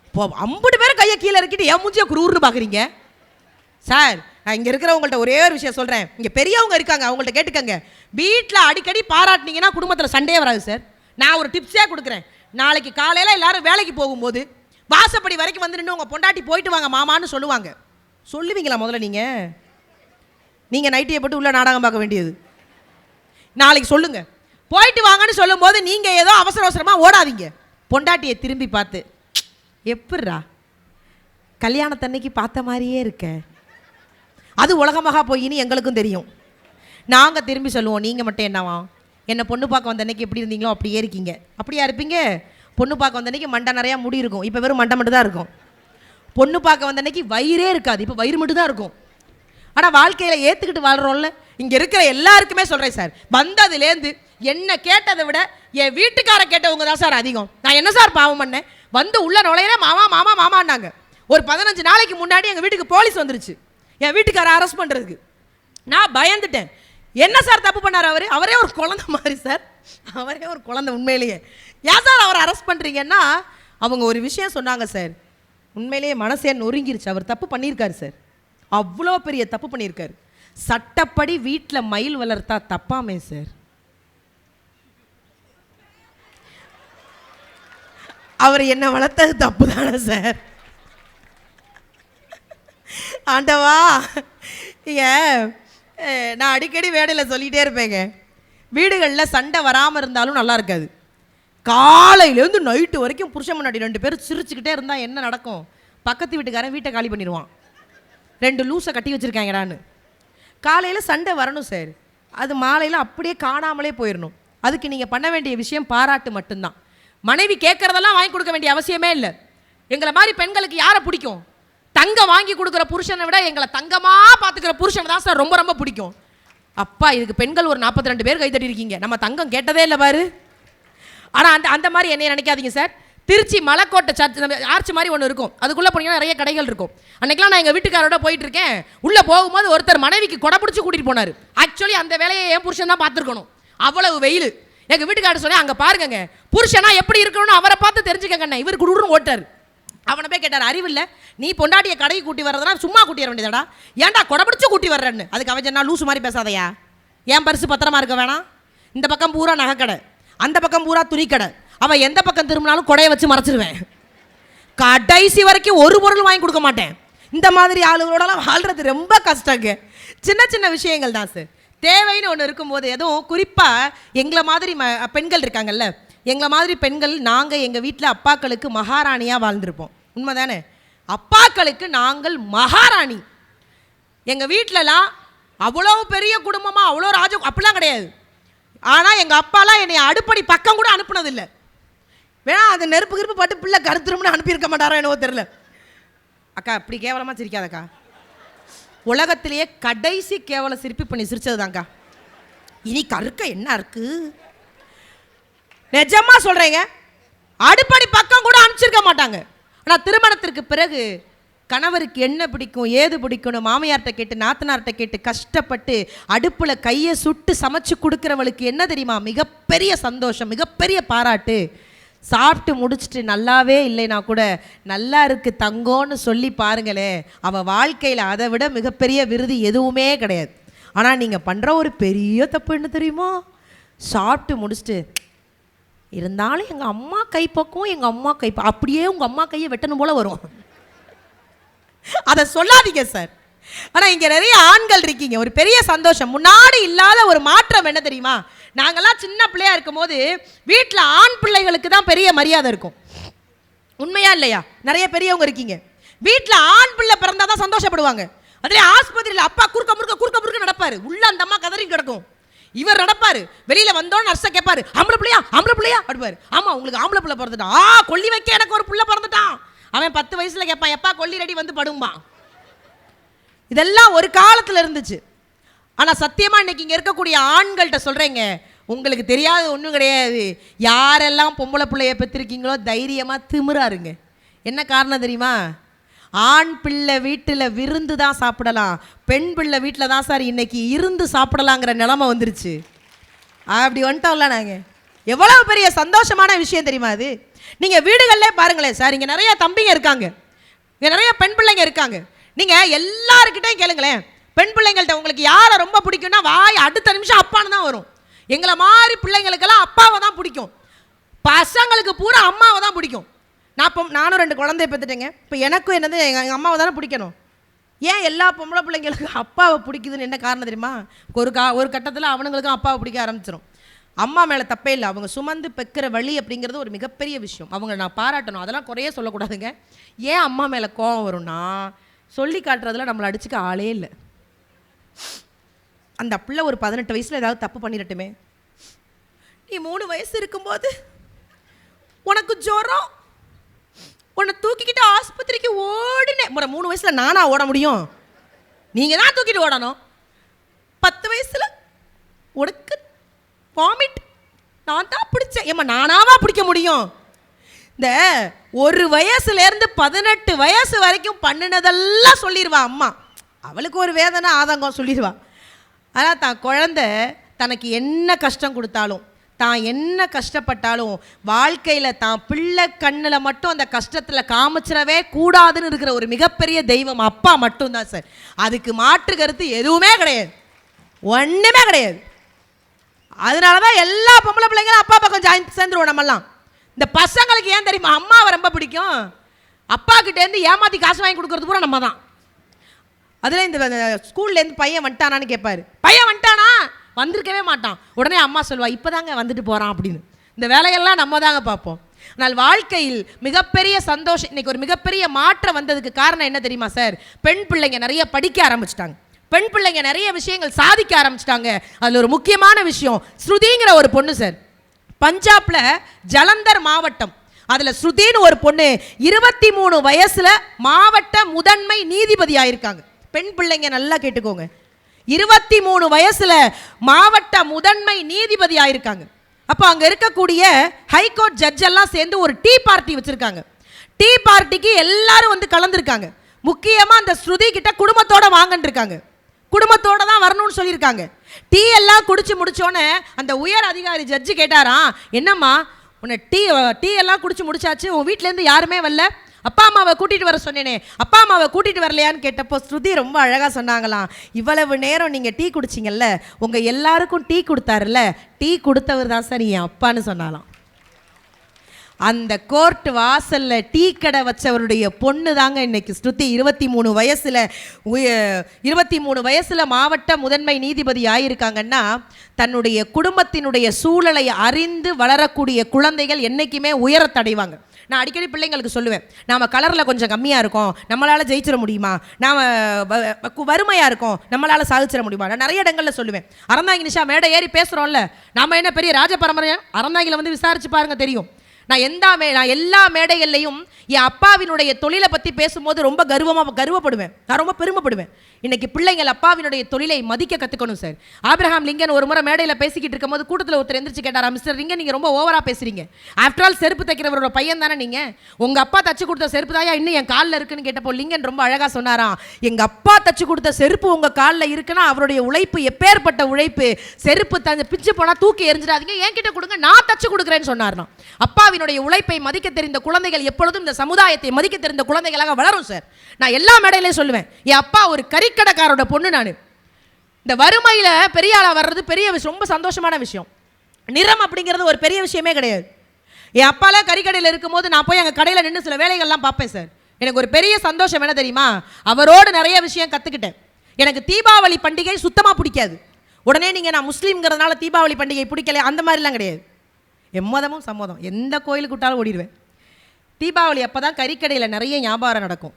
இப்போ 50 பேர் கையை கீழே இருக்கிட்டு என் மூஞ்சியை குரூர்னு பார்க்குறீங்க சார். நான் இங்கே இருக்கிறவங்கள்ட்ட ஒரே ஒரு விஷயம் சொல்கிறேன், இங்கே பெரியவங்க இருக்காங்க, அவங்கள்ட்ட கேட்டுக்கங்க. வீட்டில் அடிக்கடி பாராட்டினீங்கன்னா குடும்பத்தில் சண்டையே வராது சார். நான் ஒரு டிப்ஸே கொடுக்குறேன். நாளைக்கு காலையில் எல்லாரும் வேலைக்கு போகும்போது வாசப்படி வரைக்கும் வந்து நின்று உங்கள் பொண்டாட்டி போயிட்டு வாங்க மாமான்னு சொல்லுவாங்க. சொல்லுவீங்களா முதல்ல? நீங்கள் நைட்டியை போட்டு உள்ள நாடகம் பார்க்க வேண்டியது. நாளைக்கு சொல்லுங்க, போயிட்டு வாங்கன்னு சொல்லும்போது நீங்கள் ஏதோ அவசர அவசரமாக ஓடாதீங்க. பொண்டாட்டியை திரும்பி பார்த்து, எப்பட்றா கல்யாணத்தன்னைக்கு பார்த்த மாதிரியே இருக்க, அது உலகமாக போயின்னு எங்களுக்கும் தெரியும். நாங்கள் திரும்பி சொல்லுவோம், நீங்கள் மட்டும் என்னவா என்னை பொண்ணு பார்க்க வந்த அன்னைக்கு எப்படி இருந்தீங்களோ அப்படியே இருக்கீங்க. அப்படியா இருப்பீங்க? பொண்ணு பார்க்க வந்த அன்னைக்கு மண்டை நிறையா முடி இருக்கும், இப்போ வெறும் மண்டை மட்டும் தான் இருக்கும். பொண்ணு பார்க்க வந்த அன்னைக்கு வயிறே இருக்காது, இப்போ வயிறு மட்டும் தான் இருக்கும். ஆனால் வாழ்க்கையில் ஏற்றுக்கிட்டு வாழ்கிறோம்ல. இங்கே இருக்கிற எல்லாருக்குமே சொல்கிறேன் சார், வந்ததுலேருந்து என்ன கேட்டதை விட என் வீட்டுக்கார கேட்டவங்க தான் சார் அதிகம். நான் என்ன சார் பாவம் பண்ணேன், வந்து உள்ள நுழையிற மாமா மாமா மாமான்னாங்க. ஒரு 15 நாளைக்கு முன்னாடி எங்கள் வீட்டுக்கு போலீஸ் வந்துருச்சு என் வீட்டுக்கார அரெஸ்ட் பண்ணுறதுக்கு. நான் பயந்துட்டேன். என்ன சார் தப்பு பண்ணார் அவர்? அவரே ஒரு குழந்தை மாதிரி சார், அவரே ஒரு குழந்தை உண்மையிலேயே. ஏன் சார் அவரை அரெஸ்ட் பண்ணுறீங்கன்னா, அவங்க ஒரு விஷயம் சொன்னாங்க சார், உண்மையிலேயே மனசே நொறுங்கிருச்சு. அவர் தப்பு பண்ணியிருக்காரு சார், அவ்வளோ பெரிய தப்பு பண்ணியிருக்காரு. சட்டப்படி வீட்டில் மயில் வளர்த்தா தப்பாமே சார். அவர் என்ன வளர்த்தது தப்பு தானே சார்? ஆண்டவா, நான் அடிக்கடி வேடையில் சொல்லிகிட்டே இருப்பேங்க, வீடுகளில் சண்டை வராமல் இருந்தாலும் நல்லா இருக்காது. காலையிலேருந்து நைட்டு வரைக்கும் புருஷன் முன்னாடி 2 பேரும் சிரிச்சுக்கிட்டே இருந்தால் என்ன நடக்கும்? பக்கத்து வீட்டுக்காரன் வீட்டை காலி பண்ணிடுவான், 2 லூஸை கட்டி வச்சுருக்காங்கடான்னு. காலையில் சண்டை வரணும் சார், அது மாலையில் அப்படியே காணாமலே போயிடணும். அதுக்கு நீங்கள் பண்ண வேண்டிய விஷயம் பாராட்டு மட்டும்தான். மனைவி கேட்குறதெல்லாம் வாங்கி கொடுக்க வேண்டிய அவசியமே இல்லை. எங்களை மாதிரி பெண்களுக்கு யாரை பிடிக்கும்? தங்கம் வாங்கி கொடுக்குற புருஷனை விட எங்களை தங்கமாக பார்த்துக்கிற புருஷனை தான் சார் ரொம்ப ரொம்ப பிடிக்கும். அப்பா, இதுக்கு பெண்கள் ஒரு 42 பேர் கைத்தட்டி இருக்கீங்க. நம்ம தங்கம் கேட்டதே இல்லை பாரு. ஆனால் அந்த மாதிரி என்னைய நினைக்காதீங்க சார். திருச்சி மலைக்கோட்டை சர்ச் ஆர்ச் மாதிரி ஒன்று இருக்கும், அதுக்குள்ளே போனீங்கன்னா நிறைய கடைகள் இருக்கும். அன்றைக்கெலாம் நான் எங்கள் வீட்டுக்காரோட போயிட்டு இருக்கேன். உள்ளே போகும்போது ஒருத்தர் மனைவிக்கு கொடை பிடிச்சி கூட்டிகிட்டு போனார். ஆக்சுவலி அந்த வேலையை என் புருஷன் தான் பார்த்துருக்கணும், அவ்வளவு வெயில். எங்கள் வீட்டுக்காரர் சொன்னேன், அங்கே பாருங்க புருஷனா எப்படி இருக்கணும்னு அவரை பார்த்து தெரிஞ்சுக்கங்கண்ணே. இவர் குடுன்னு ஓட்டார். அவனை போய் கேட்டார், அறிவில்லை நீ பொண்டாட்டியை கடைக்கு கூட்டி வர்றதுனா சும்மா கூட்டி வர வேண்டியதாடா, ஏன்டா கொடை பிடிச்சி கூட்டி வர்றேன்னு. அதுக்கு அவன் சொன்னா, லூசு மாதிரி பேசாதையா, என் பரிசு பத்திரமா இருக்க வேணாம், இந்த பக்கம் பூரா நகைக்கடை, அந்த பக்கம் பூரா துணிக்கடை, அவன் எந்த பக்கம் திரும்பினாலும் கொடையை வச்சு மறைச்சிருவேன், கடைசி வரைக்கும் ஒரு பொருள் வாங்கி கொடுக்க மாட்டேன். இந்த மாதிரி ஆளுகளோடலாம் வாழ்றது ரொம்ப கஷ்டங்க. சின்ன சின்ன விஷயங்கள் தான் சார். தேவைன்னு ஒன்று இருக்கும்போது, எதுவும் குறிப்பாக எங்களை மாதிரி பெண்கள் இருக்காங்கல்ல, எங்களை மாதிரி பெண்கள் நாங்கள் எங்கள் வீட்டில் அப்பாக்களுக்கு மகாராணியாக வாழ்ந்துருப்போம். உண்மை தானே? அப்பாக்களுக்கு நாங்கள் மகாராணி. எங்கள் வீட்டிலலாம் அவ்வளோ பெரிய குடும்பமாக அவ்வளோ அப்படிலாம் கிடையாது. ஆனால் எங்கள் அப்பாலாம் என்னை அடுப்படி பக்கம் கூட அனுப்புனதில்லை. வேணா அது நெருப்பு கிருப்பு பட்டு பிள்ளை கருத்துரும்னு அனுப்பியிருக்க மாட்டாரோ என்னவோ தெரில. அக்கா இப்படி கேவலமாக சிரிக்காதக்கா, உலகத்திலேயே கடைசி கேவலம் சிரிப்பு பண்ணி சிரிச்சது தாங்க்கா. இனி கருக்க என்ன இருக்கு? நிஜமா சொல்றேங்க, அடுப்படி பக்கம் கூட அனுப்பிச்சிருக்க மாட்டாங்க. ஆனா திருமணத்திற்கு பிறகு கணவருக்கு என்ன பிடிக்கும், ஏது பிடிக்கணும், மாமியார்கிட்ட கேட்டு நாத்தனார்கிட்ட கேட்டு கஷ்டப்பட்டு அடுப்பில் கையை சுட்டு சமைச்சு கொடுக்குறவளுக்கு என்ன தெரியுமா மிகப்பெரிய சந்தோஷம், மிகப்பெரிய பாராட்டு. சாப்பிட்டு முடிச்சுட்டு நல்லாவே இல்லைனா கூட நல்லா இருக்கு தங்கோன்னு சொல்லி பாருங்களேன், அவள் வாழ்க்கையில் அதை விட மிகப்பெரிய விருது எதுவுமே கிடையாது. ஆனால் நீங்கள் பண்ணுற ஒரு பெரிய தப்பு என்ன தெரியுமா, சாப்பிட்டு முடிச்சுட்டு இருந்தாலும் எங்கள் அம்மா கைப்பக்கம் எங்கள் அம்மா அப்படியே உங்கள் அம்மா கையை வெட்டணும் போல வரும். அதை சொல்லாதீங்க சார். ஆனால் இங்கே நிறைய ஆண்கள் இருக்கீங்க, ஒரு பெரிய சந்தோஷம். முன்னாடி இல்லாத ஒரு மாற்றம் என்ன தெரியுமா, நாங்கள்லாம் சின்ன பிள்ளையா இருக்கும் போது வீட்டில் ஆண் பிள்ளைகளுக்கு தான் பெரிய மரியாதை இருக்கும். உண்மையா இல்லையா? நிறைய பெரியவங்க இருக்கீங்க, வீட்டில் ஆண் பிள்ளை பிறந்தா தான் சந்தோஷப்படுவாங்க. அதே ஆஸ்பத்திரியில் அப்பா குறுக்க முறுக்க நடப்பாரு, உள்ள அந்த அம்மா கதறி கிடக்கும். இவர் நடப்பாரு, வெளியில வந்தோன்னு நர்ஸை கேட்பாரு, ஆம்பளை பிள்ளையா அடுப்பாரு. ஆமா உங்களுக்கு ஆம்பளை பிள்ளை பிறந்துட்டான், கொல்லி வைக்க எனக்கு ஒரு பிள்ளை பிறந்துட்டான். அவன் 10 வயசுல கேட்பான், எப்பா கொல்லி ரெடி வந்து படுமா. இதெல்லாம் ஒரு காலத்தில் இருந்துச்சு. ஆனால் சத்தியமா இன்னைக்கு இங்கே இருக்கக்கூடிய ஆண்கள்கிட்ட சொல்றேங்க, உங்களுக்கு தெரியாது ஒன்றும் கிடையாது. யாரெல்லாம் பொம்பளை பிள்ளைய பெற்றிருக்கீங்களோ தைரியமாக திமிராருங்க. என்ன காரணம் தெரியுமா, ஆண் பிள்ளை வீட்டில் விருந்து தான் சாப்பிடலாம், பெண் பிள்ளை வீட்டில் தான் சார் இன்னைக்கு இருந்து சாப்பிடலாங்கிற நிலைமை வந்துருச்சு. அப்படி வந்துட்டோம்ல நாங்கள். எவ்வளோ பெரிய சந்தோஷமான விஷயம் தெரியுமா அது. நீங்கள் வீடுகளிலே பாருங்களேன் சார், இங்கே நிறைய தம்பிங்க இருக்காங்க, இங்கே நிறைய பெண் பிள்ளைங்க இருக்காங்க. நீங்கள் எல்லாருக்கிட்டையும் கேளுங்களேன், பெண் பிள்ளைங்கள்ட்ட உங்களுக்கு யாரை ரொம்ப பிடிக்கும்னா வாய் அடுத்த நிமிஷம் அப்பான்னு தான் வரும். எங்களை மாதிரி பிள்ளைங்களுக்கெல்லாம் அப்பாவை தான் பிடிக்கும், பசங்களுக்கு பூரா அம்மாவை தான் பிடிக்கும். நானும் 2 குழந்தைய பெற்றுட்டேங்க. இப்போ எனக்கும் என்னது எங்கள் அம்மாவை தானே பிடிக்கணும். ஏன் எல்லா பொம்பளை பிள்ளைங்களுக்கு அப்பாவை பிடிக்குதுன்னு என்ன காரணம் தெரியுமா, ஒரு கட்டத்தில் அவனுங்களுக்கும் அப்பாவை பிடிக்க ஆரம்பிச்சிடும். அம்மா மேலே தப்பே இல்லை, அவங்க சுமந்து பெக்கிற வழி அப்படிங்கிறது ஒரு மிகப்பெரிய விஷயம், அவங்க நான் பாராட்டணும், அதெல்லாம் குறைய சொல்லக்கூடாதுங்க. ஏன் அம்மா மேலே கோவம் வரும்னா, சொல்லி காட்டுறதுல நம்மளை அடிச்சுக்க ஆளே இல்லை. அந்த பிள்ளை ஒரு 18 வயசில் ஏதாவது தப்பு பண்ணிடட்டுமே, நீ 3 வயசு இருக்கும்போது உனக்கு ஜுரம், உன்னை தூக்கிக்கிட்டு ஆஸ்பத்திரிக்கு ஓடினேன். 3 வயசில் நானா ஓட முடியும், நீங்கள் தான் தூக்கிட்டு ஓடணும். 10 வயசில் உனக்கு வாமிட், நான் தான் பிடிச்சேன். ஏம்மா நானாவா பிடிக்க முடியும்? இந்த 1 வயசுலேருந்து 18 வயசு வரைக்கும் பண்ணினதெல்லாம் சொல்லிடுவா அம்மா. அவளுக்கு ஒரு வேதனை ஆதங்கம் சொல்லிடுவா. ஆனால் தான் குழந்தை தனக்கு என்ன கஷ்டம் கொடுத்தாலும், தான் என்ன கஷ்டப்பட்டாலும் வாழ்க்கையில் தான் பிள்ளை கண்ணில் மட்டும் அந்த கஷ்டத்தில் காமிச்சிடவே கூடாதுன்னு இருக்கிற ஒரு மிகப்பெரிய தெய்வம் அப்பா மட்டும்தான் சார். அதுக்கு மாற்று கருத்து எதுவுமே கிடையாது, ஒன்றுமே கிடையாது. அதனால தான் எல்லா பொம்பளை பிள்ளைங்களும் அப்பா பக்கம் சேர்ந்துருவோம். நம்மெல்லாம் இந்த பசங்களுக்கு ஏன் தெரியுமா அம்மாவை ரொம்ப பிடிக்கும், அப்பா கிட்டேருந்து ஏமாற்றி காசு வாங்கி கொடுக்குறது பூரா நம்ம தான். அதில் இந்த ஸ்கூல்லேருந்து பையன் வந்துட்டானான்னு கேட்பாரு, பையன் வந்துட்டானா, வந்திருக்கவே மாட்டான். உடனே அம்மா சொல்லுவா, இப்போ தாங்க வந்துட்டு போகிறான் அப்படின்னு. இந்த வேலையெல்லாம் நம்ம தாங்க பார்ப்போம். ஆனால் வாழ்க்கையில் மிகப்பெரிய சந்தோஷம், இன்றைக்கி ஒரு மிகப்பெரிய மாற்றம் வந்ததுக்கு காரணம் என்ன தெரியுமா சார், பெண் பிள்ளைங்க நிறைய படிக்க ஆரம்பிச்சிட்டாங்க, பெண் பிள்ளைங்க நிறைய விஷயங்கள் சாதிக்க ஆரம்பிச்சிட்டாங்க. அதில் ஒரு முக்கியமான விஷயம், ஸ்ருதிங்கிற ஒரு பொண்ணு சார், பஞ்சாப்ல ஜலந்தர் மாவட்டம், அதில் ஸ்ருதின்னு ஒரு பொண்ணு 23 வயசில் மாவட்ட முதன்மை நீதிபதி ஆயிருக்காங்க. பெண் பிள்ளைங்க நல்லா கேட்டுக்கோங்க, 23 வயசுல மாவட்ட முதன்மை நீதிபதி ஆயிருக்காங்க. அப்போ அங்கே இருக்கக்கூடிய ஹைகோர்ட் ஜட்ஜ் எல்லாம் சேர்ந்து ஒரு டீ பார்ட்டி வச்சிருக்காங்க. டீ பார்ட்டிக்கு எல்லாரும் வந்து கலந்துருக்காங்க. முக்கியமாக அந்த ஸ்ருதி கிட்ட குடும்பத்தோட வாங்கன்னு இருக்காங்க, குடும்பத்தோட தான் வரணும்னு சொல்லியிருக்காங்க. டீ எல்லாம் குடிச்சு முடிச்சோன்னே அந்த உயர் அதிகாரி ஜட்ஜு கேட்டாராம், என்னம்மா உன்னை டீ எல்லாம் குடிச்சு முடிச்சாச்சு, உன் வீட்டிலேருந்து யாருமே வரல, அப்பா அம்மாவை கூட்டிகிட்டு வர சொன்னேனே, அப்பா அம்மாவை கூட்டிகிட்டு வரலையான்னு கேட்டப்போ ஸ்ருதி ரொம்ப அழகாக சொன்னாங்களாம், இவ்வளவு நேரம் நீங்கள் டீ குடிச்சிங்கல்ல, உங்கள் எல்லாருக்கும் டீ கொடுத்தாருல்ல, டீ கொடுத்தவர் தான் சார் என் அப்பான்னு சொன்னாலாம். அந்த கோர்ட் வாசலில் டீ கடை வச்சவருடைய பொண்ணு தாங்க இன்னைக்கு ஸ்ருதி. 23 வயசில் மாவட்ட முதன்மை நீதிபதி ஆயிருக்காங்கன்னா, தன்னுடைய குடும்பத்தினுடைய சூழலை அறிந்து வளரக்கூடிய குழந்தைகள் என்றைக்குமே உயரத்தடைவாங்க. நான் அடிக்கடி பிள்ளைங்களுக்கு சொல்லுவேன், நாம் கலரில் கொஞ்சம் கம்மியாக இருக்கோம், நம்மளால் ஜெயிச்சிட முடியுமா, நாம் வறுமையாக இருக்கோம், நம்மளால் சாதிச்சிட முடியுமா. நான் நிறைய இடங்களில் சொல்லுவேன். அறந்தாங்கி நிஷா மேடை ஏறி பேசுகிறோம்ல, நாம் என்ன பெரிய ராஜ பரம்பரை, அறந்தாங்கில வந்து விசாரிச்சு பாருங்க தெரியும். நான் எல்லா மேடைகள்லையும் என் அப்பாவினுடைய தொழிலை பற்றி பேசும்போது ரொம்ப கர்வப்படுவேன். நான் ரொம்ப பெருமைப்படுவேன். இன்னைக்கு பிள்ளைங்கள் அப்பாவினுடைய தொழிலை மதிக்க கற்றுக்கணும் சார். ஆபிரகாம் லிங்கன் ஒரு முறை மேடையில் பேசிக்கிட்டு இருக்கும்போது கூட்டத்தில் ஒருத்தர் எந்திரிச்சு கேட்டாரா, மிஸ்டர் லிங்கன் நீங்கள் ரொம்ப ஓவராக பேசுறீங்க, ஆஃப்டர் ஆல் செருப்பு தைக்கிறவரோட பையன் தானே நீங்கள், உங்கள் அப்பா தச்சு கொடுத்த செருப்பு தாயா இன்னும் என் காலில் இருக்குன்னு கேட்டப்போ லிங்கன் ரொம்ப அழகாக சொன்னாராம், எங்கள் அப்பா தச்சு கொடுத்த செருப்பு உங்கள் காலில் இருக்குன்னா அவருடைய உழைப்பு எப்பேற்பட்ட உழைப்பு, செருப்பு பிச்சு போனால் தூக்கி எரிஞ்சிடாதீங்க, என்கிட்ட கொடுங்க நான் தச்சு கொடுக்குறேன்னு சொன்னார்னா. அப்பாவினுடைய உழைப்பை மதிக்க தெரிந்த குழந்தைகள் எப்பொழுதும் இந்த சமுதாயத்தை மதிக்க தெரிந்த குழந்தைகளாக வளரும் சார். நான் எல்லா மேடையிலையும் சொல்லுவேன், என் அப்பா ஒரு கறிக்கடைக்காரோட பொண்ணு. நான் இந்த வறுமையில் பெரிய ஆளாக வர்றது பெரிய விஷயம், ரொம்ப சந்தோஷமான விஷயம். நிறம் அப்படிங்கிறது ஒரு பெரிய விஷயமே கிடையாது. என் அப்பாலாம் கறிக்கடையில் இருக்கும்போது நான் போய் எங்கள் கடையில் நின்று சில வேலைகள்லாம் பார்ப்பேன் சார். எனக்கு ஒரு பெரிய சந்தோஷம் என்ன தெரியுமா, அவரோடு நிறைய விஷயம் கற்றுக்கிட்டேன். எனக்கு தீபாவளி பண்டிகை சுத்தமாக பிடிக்காது. உடனே நீங்கள் நான் முஸ்லீம்ங்கிறதுனால தீபாவளி பண்டிகை பிடிக்கல அந்த மாதிரிலாம் கிடையாது. எம்மதமும் சம்மதம், எந்த கோயிலுக்கு விட்டாலும் ஓடிடுவேன். தீபாவளி அப்போ தான் கறிக்கடையில் நிறைய வியாபாரம் நடக்கும்,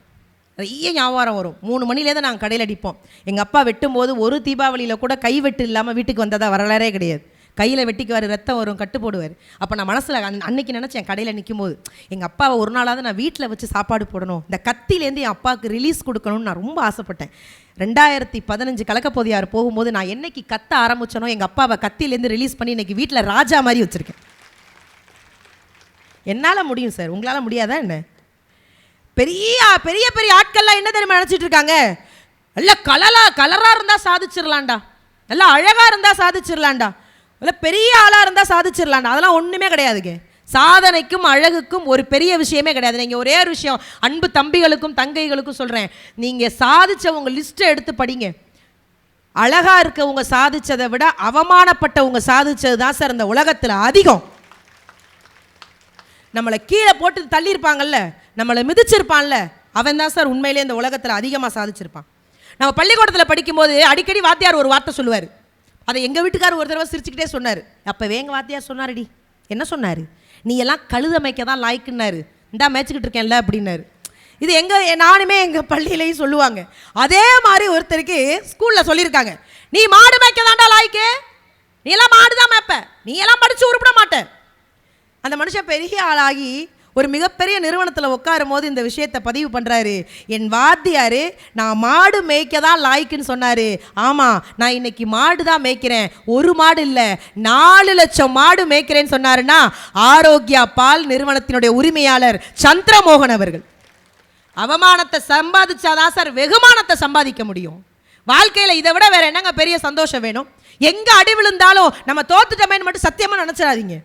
நிறைய வியாபாரம் வரும். 3 மணிலேருந்து நாங்கள் கடையில் அடிப்போம். எங்கள் அப்பா வெட்டும்போது ஒரு தீபாவளியில் கூட கை வெட்டு இல்லாமல் வீட்டுக்கு வந்ததாக வரலாறே கிடையாது. கையில் வெட்டிக்குவார், ரத்தம் வரும், கட்டு போடுவார். அப்போ நான் மனசில் அன்னைக்கு நினச்சேன், கடையில் நிற்கும் போது எங்கள் அப்பாவை ஒரு நாளாவது நான் வீட்டில் வச்சு சாப்பாடு போடணும், இந்த கத்திலேருந்து என் அப்பாவுக்கு ரிலீஸ் கொடுக்கணும்னு நான் ரொம்ப ஆசைப்பட்டேன். 2015 கலக்கப்போதியார் போகும்போது நான் என்னைக்கு கத்த ஆரம்பிச்சனோ எங்கள் அப்பாவை கத்திலேருந்து ரிலீஸ் பண்ணி இன்றைக்கி வீட்டில் ராஜா மாதிரி வச்சுருக்கேன். என்னால் முடியும் சார், உங்களால் முடியாதா என்ன? பெரிய பெரிய பெரிய ஆட்கள்லாம் என்ன தெரியுமா நினச்சிட்டு இருக்காங்க, நல்லா கலராக இருந்தால் சாதிச்சிடலாண்டா, நல்லா அழகாக இருந்தால் சாதிச்சிடலாண்டா, நல்லா பெரிய ஆளாக இருந்தால் சாதிச்சிடலாண்டா. அதெல்லாம் ஒன்றுமே கிடையாதுங்க. சாதனைக்கும் அழகுக்கும் ஒரு பெரிய விஷயமே கிடையாது. நீங்கள் ஒரே ஒரு விஷயம் அன்பு தம்பிகளுக்கும் தங்கைகளுக்கும் சொல்கிறேன், நீங்கள் சாதிச்சவங்க லிஸ்ட்டை எடுத்து படிங்க. அழகாக இருக்கவங்க சாதிச்சதை விட அவமானப்பட்டவங்க சாதிச்சது தான் சார் இந்த உலகத்தில் அதிகம். நம்மளை கீழே போட்டு தள்ளியிருப்பாங்கல்ல, நம்மளை மிதிச்சிருப்பான்ல, அவன் தான் சார் உண்மையிலே இந்த உலகத்தில் அதிகமாக சாதிச்சிருப்பான். நம்ம பள்ளிக்கூடத்தில் படிக்கும்போது அடிக்கடி வாத்தியார் ஒரு வார்த்தை சொல்லுவார். அதை எங்கள் வீட்டுக்காரர் ஒரு தடவை சிரிச்சுக்கிட்டே சொன்னார். அப்போவே எங்கள் வாத்தியார் சொன்னார்டி, என்ன சொன்னார், நீ எல்லாம் கழுத மேய்க்க தான் லாய்க்குன்னாரு, இந்தா மேய்ச்சிக்கிட்டு இருக்கேன்ல அப்படின்னாரு. இது நானுமே எங்கள் பள்ளியிலையும் சொல்லுவாங்க. அதே மாதிரி ஒருத்தருக்கு ஸ்கூலில் சொல்லியிருக்காங்க, நீ மாடு மேய்க்க தாண்டா லாய்க்கு, நீ எல்லாம் மாடு தான் மேய்ப்ப, நீ எல்லாம் படித்து உருப்பிட மாட்டேன். அந்த மனுஷன் பெரிய ஆளாகி ஒரு மிகப்பெரிய நிறுவனத்தில் உட்காரும் போது இந்த விஷயத்தை பதிவு பண்ணுறாரு. என் வாத்தியார் நான் மாடு மேய்க்க தான் லாய்க்குன்னு சொன்னார். ஆமாம், நான் இன்னைக்கு மாடு தான் மேய்க்கிறேன், ஒரு மாடு இல்லை 4 லட்சம் மாடு மேய்க்கிறேன்னு சொன்னாருன்னா ஆரோக்கியா பால் நிறுவனத்தினுடைய உரிமையாளர் சந்திரமோகன் அவர்கள். அவமானத்தை சம்பாதிச்சாதான் சார் வெகுமானத்தை சம்பாதிக்க முடியும். வாழ்க்கையில் இதை விட வேற என்னங்க பெரிய சந்தோஷம் வேணும்? எங்கே அடி விழுந்தாலும் நம்ம தோத்துட்டோமேன்னு மட்டும் சத்தியமாக நினச்சிடாதீங்க.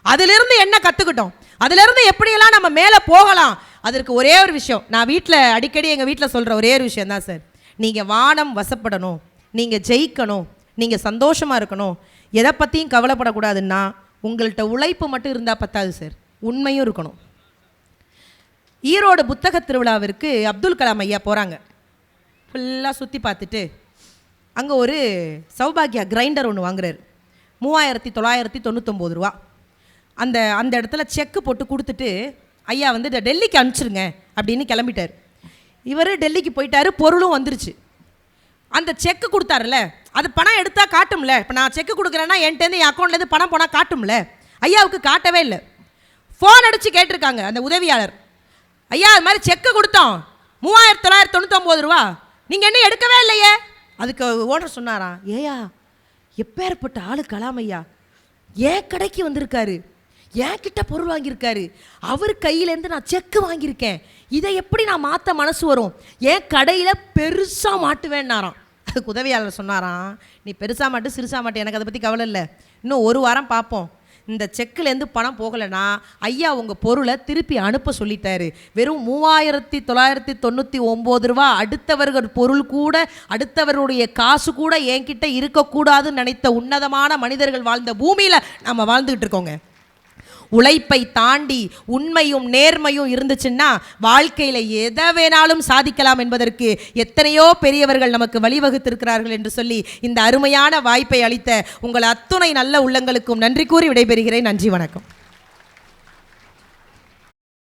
அதிலிருந்து என்ன கற்றுக்கிட்டோம், அதிலிருந்து எப்படியெல்லாம் நம்ம மேலே போகலாம், அதற்கு ஒரே ஒரு விஷயம் நான் வீட்டில் அடிக்கடி எங்கள் வீட்டில் சொல்கிற ஒரே ஒரு விஷயம் தான் சார். நீங்கள் வானம் வசப்படணும், நீங்கள் ஜெயிக்கணும், நீங்கள் சந்தோஷமாக இருக்கணும், எதை பற்றியும் கவலைப்படக்கூடாதுன்னா உங்கள்கிட்ட உழைப்பு மட்டும் இருந்தால் பத்தாது சார், உண்மையும் இருக்கணும். ஈரோடு புத்தக திருவிழாவிற்கு அப்துல் கலாம் ஐயா போகிறாங்க. ஃபுல்லாக சுற்றி பார்த்துட்டு அங்கே ஒரு சௌபாகியா கிரைண்டர் ஒன்று வாங்குறாரு. 3999 ரூபா. அந்த இடத்துல செக்கு போட்டு கொடுத்துட்டு ஐயா வந்து டெல்லிக்கு அனுப்பிச்சிருங்க அப்படின்னு கிளம்பிட்டார். இவர் டெல்லிக்கு போயிட்டார், பொருளும் வந்துருச்சு. அந்த செக்கு கொடுத்தாருல, அது பணம் எடுத்தால் காட்டும்ல. இப்போ நான் செக்கு கொடுக்குறேன்னா என்கிட்டேருந்து என் அக்கௌண்ட்லேருந்து பணம் போனால் காட்டும்ல. ஐயாவுக்கு காட்டவே இல்லை. ஃபோன் அடித்து கேட்டிருக்காங்க அந்த உதவியாளர், ஐயா அது மாதிரி செக்கு கொடுத்தோம் 3999 ரூபா, நீங்கள் என்ன எடுக்கவே இல்லையே. அதுக்கு ஓனர் சொன்னாராம், ஏயா எப்பேற்பட்ட ஆளு கலாம் ஐயா, ஏன் கடைக்கு வந்திருக்காரு, என் கிட்ட பொருள் வாங்கியிருக்காரு, அவர் கையிலேருந்து நான் செக்கு வாங்கியிருக்கேன், இதை எப்படி நான் மாற்ற மனசு வரும், என் கடையில் பெருசாக மாட்டுவேன்னாராம். அதுக்கு உதவியாளர் சொன்னாராம், நீ பெருசாக மாட்டு சிறுசாக மாட்டு, எனக்கு அதை பற்றி கவலை இல்லை, இன்னும் 1 வாரம் பார்ப்போம், இந்த செக்குலேருந்து பணம் போகலைன்னா ஐயா உங்கள் பொருளை திருப்பி அனுப்ப சொல்லிட்டாரு. வெறும் 3999 ரூபா அடுத்தவர்கள் பொருள் கூட, அடுத்தவருடைய காசு கூட என்கிட்ட இருக்கக்கூடாதுன்னு நினைத்த உன்னதமான மனிதர்கள் வாழ்ந்த பூமியில் நம்ம வாழ்ந்துக்கிட்டு இருக்கோங்க. உழைப்பை தாண்டி உண்மையும் நேர்மையும் இருந்துச்சுன்னா வாழ்க்கையில் எதை வேணாலும் சாதிக்கலாம் என்பதற்கு எத்தனையோ பெரியவர்கள் நமக்கு வழிவகுத்திருக்கிறார்கள் என்று சொல்லி இந்த அருமையான வாய்ப்பை அளித்த உங்கள் அத்துணை நல்ல உள்ளங்களுக்கும் நன்றி கூறி விடைபெறுகிறேன். நன்றி, வணக்கம்.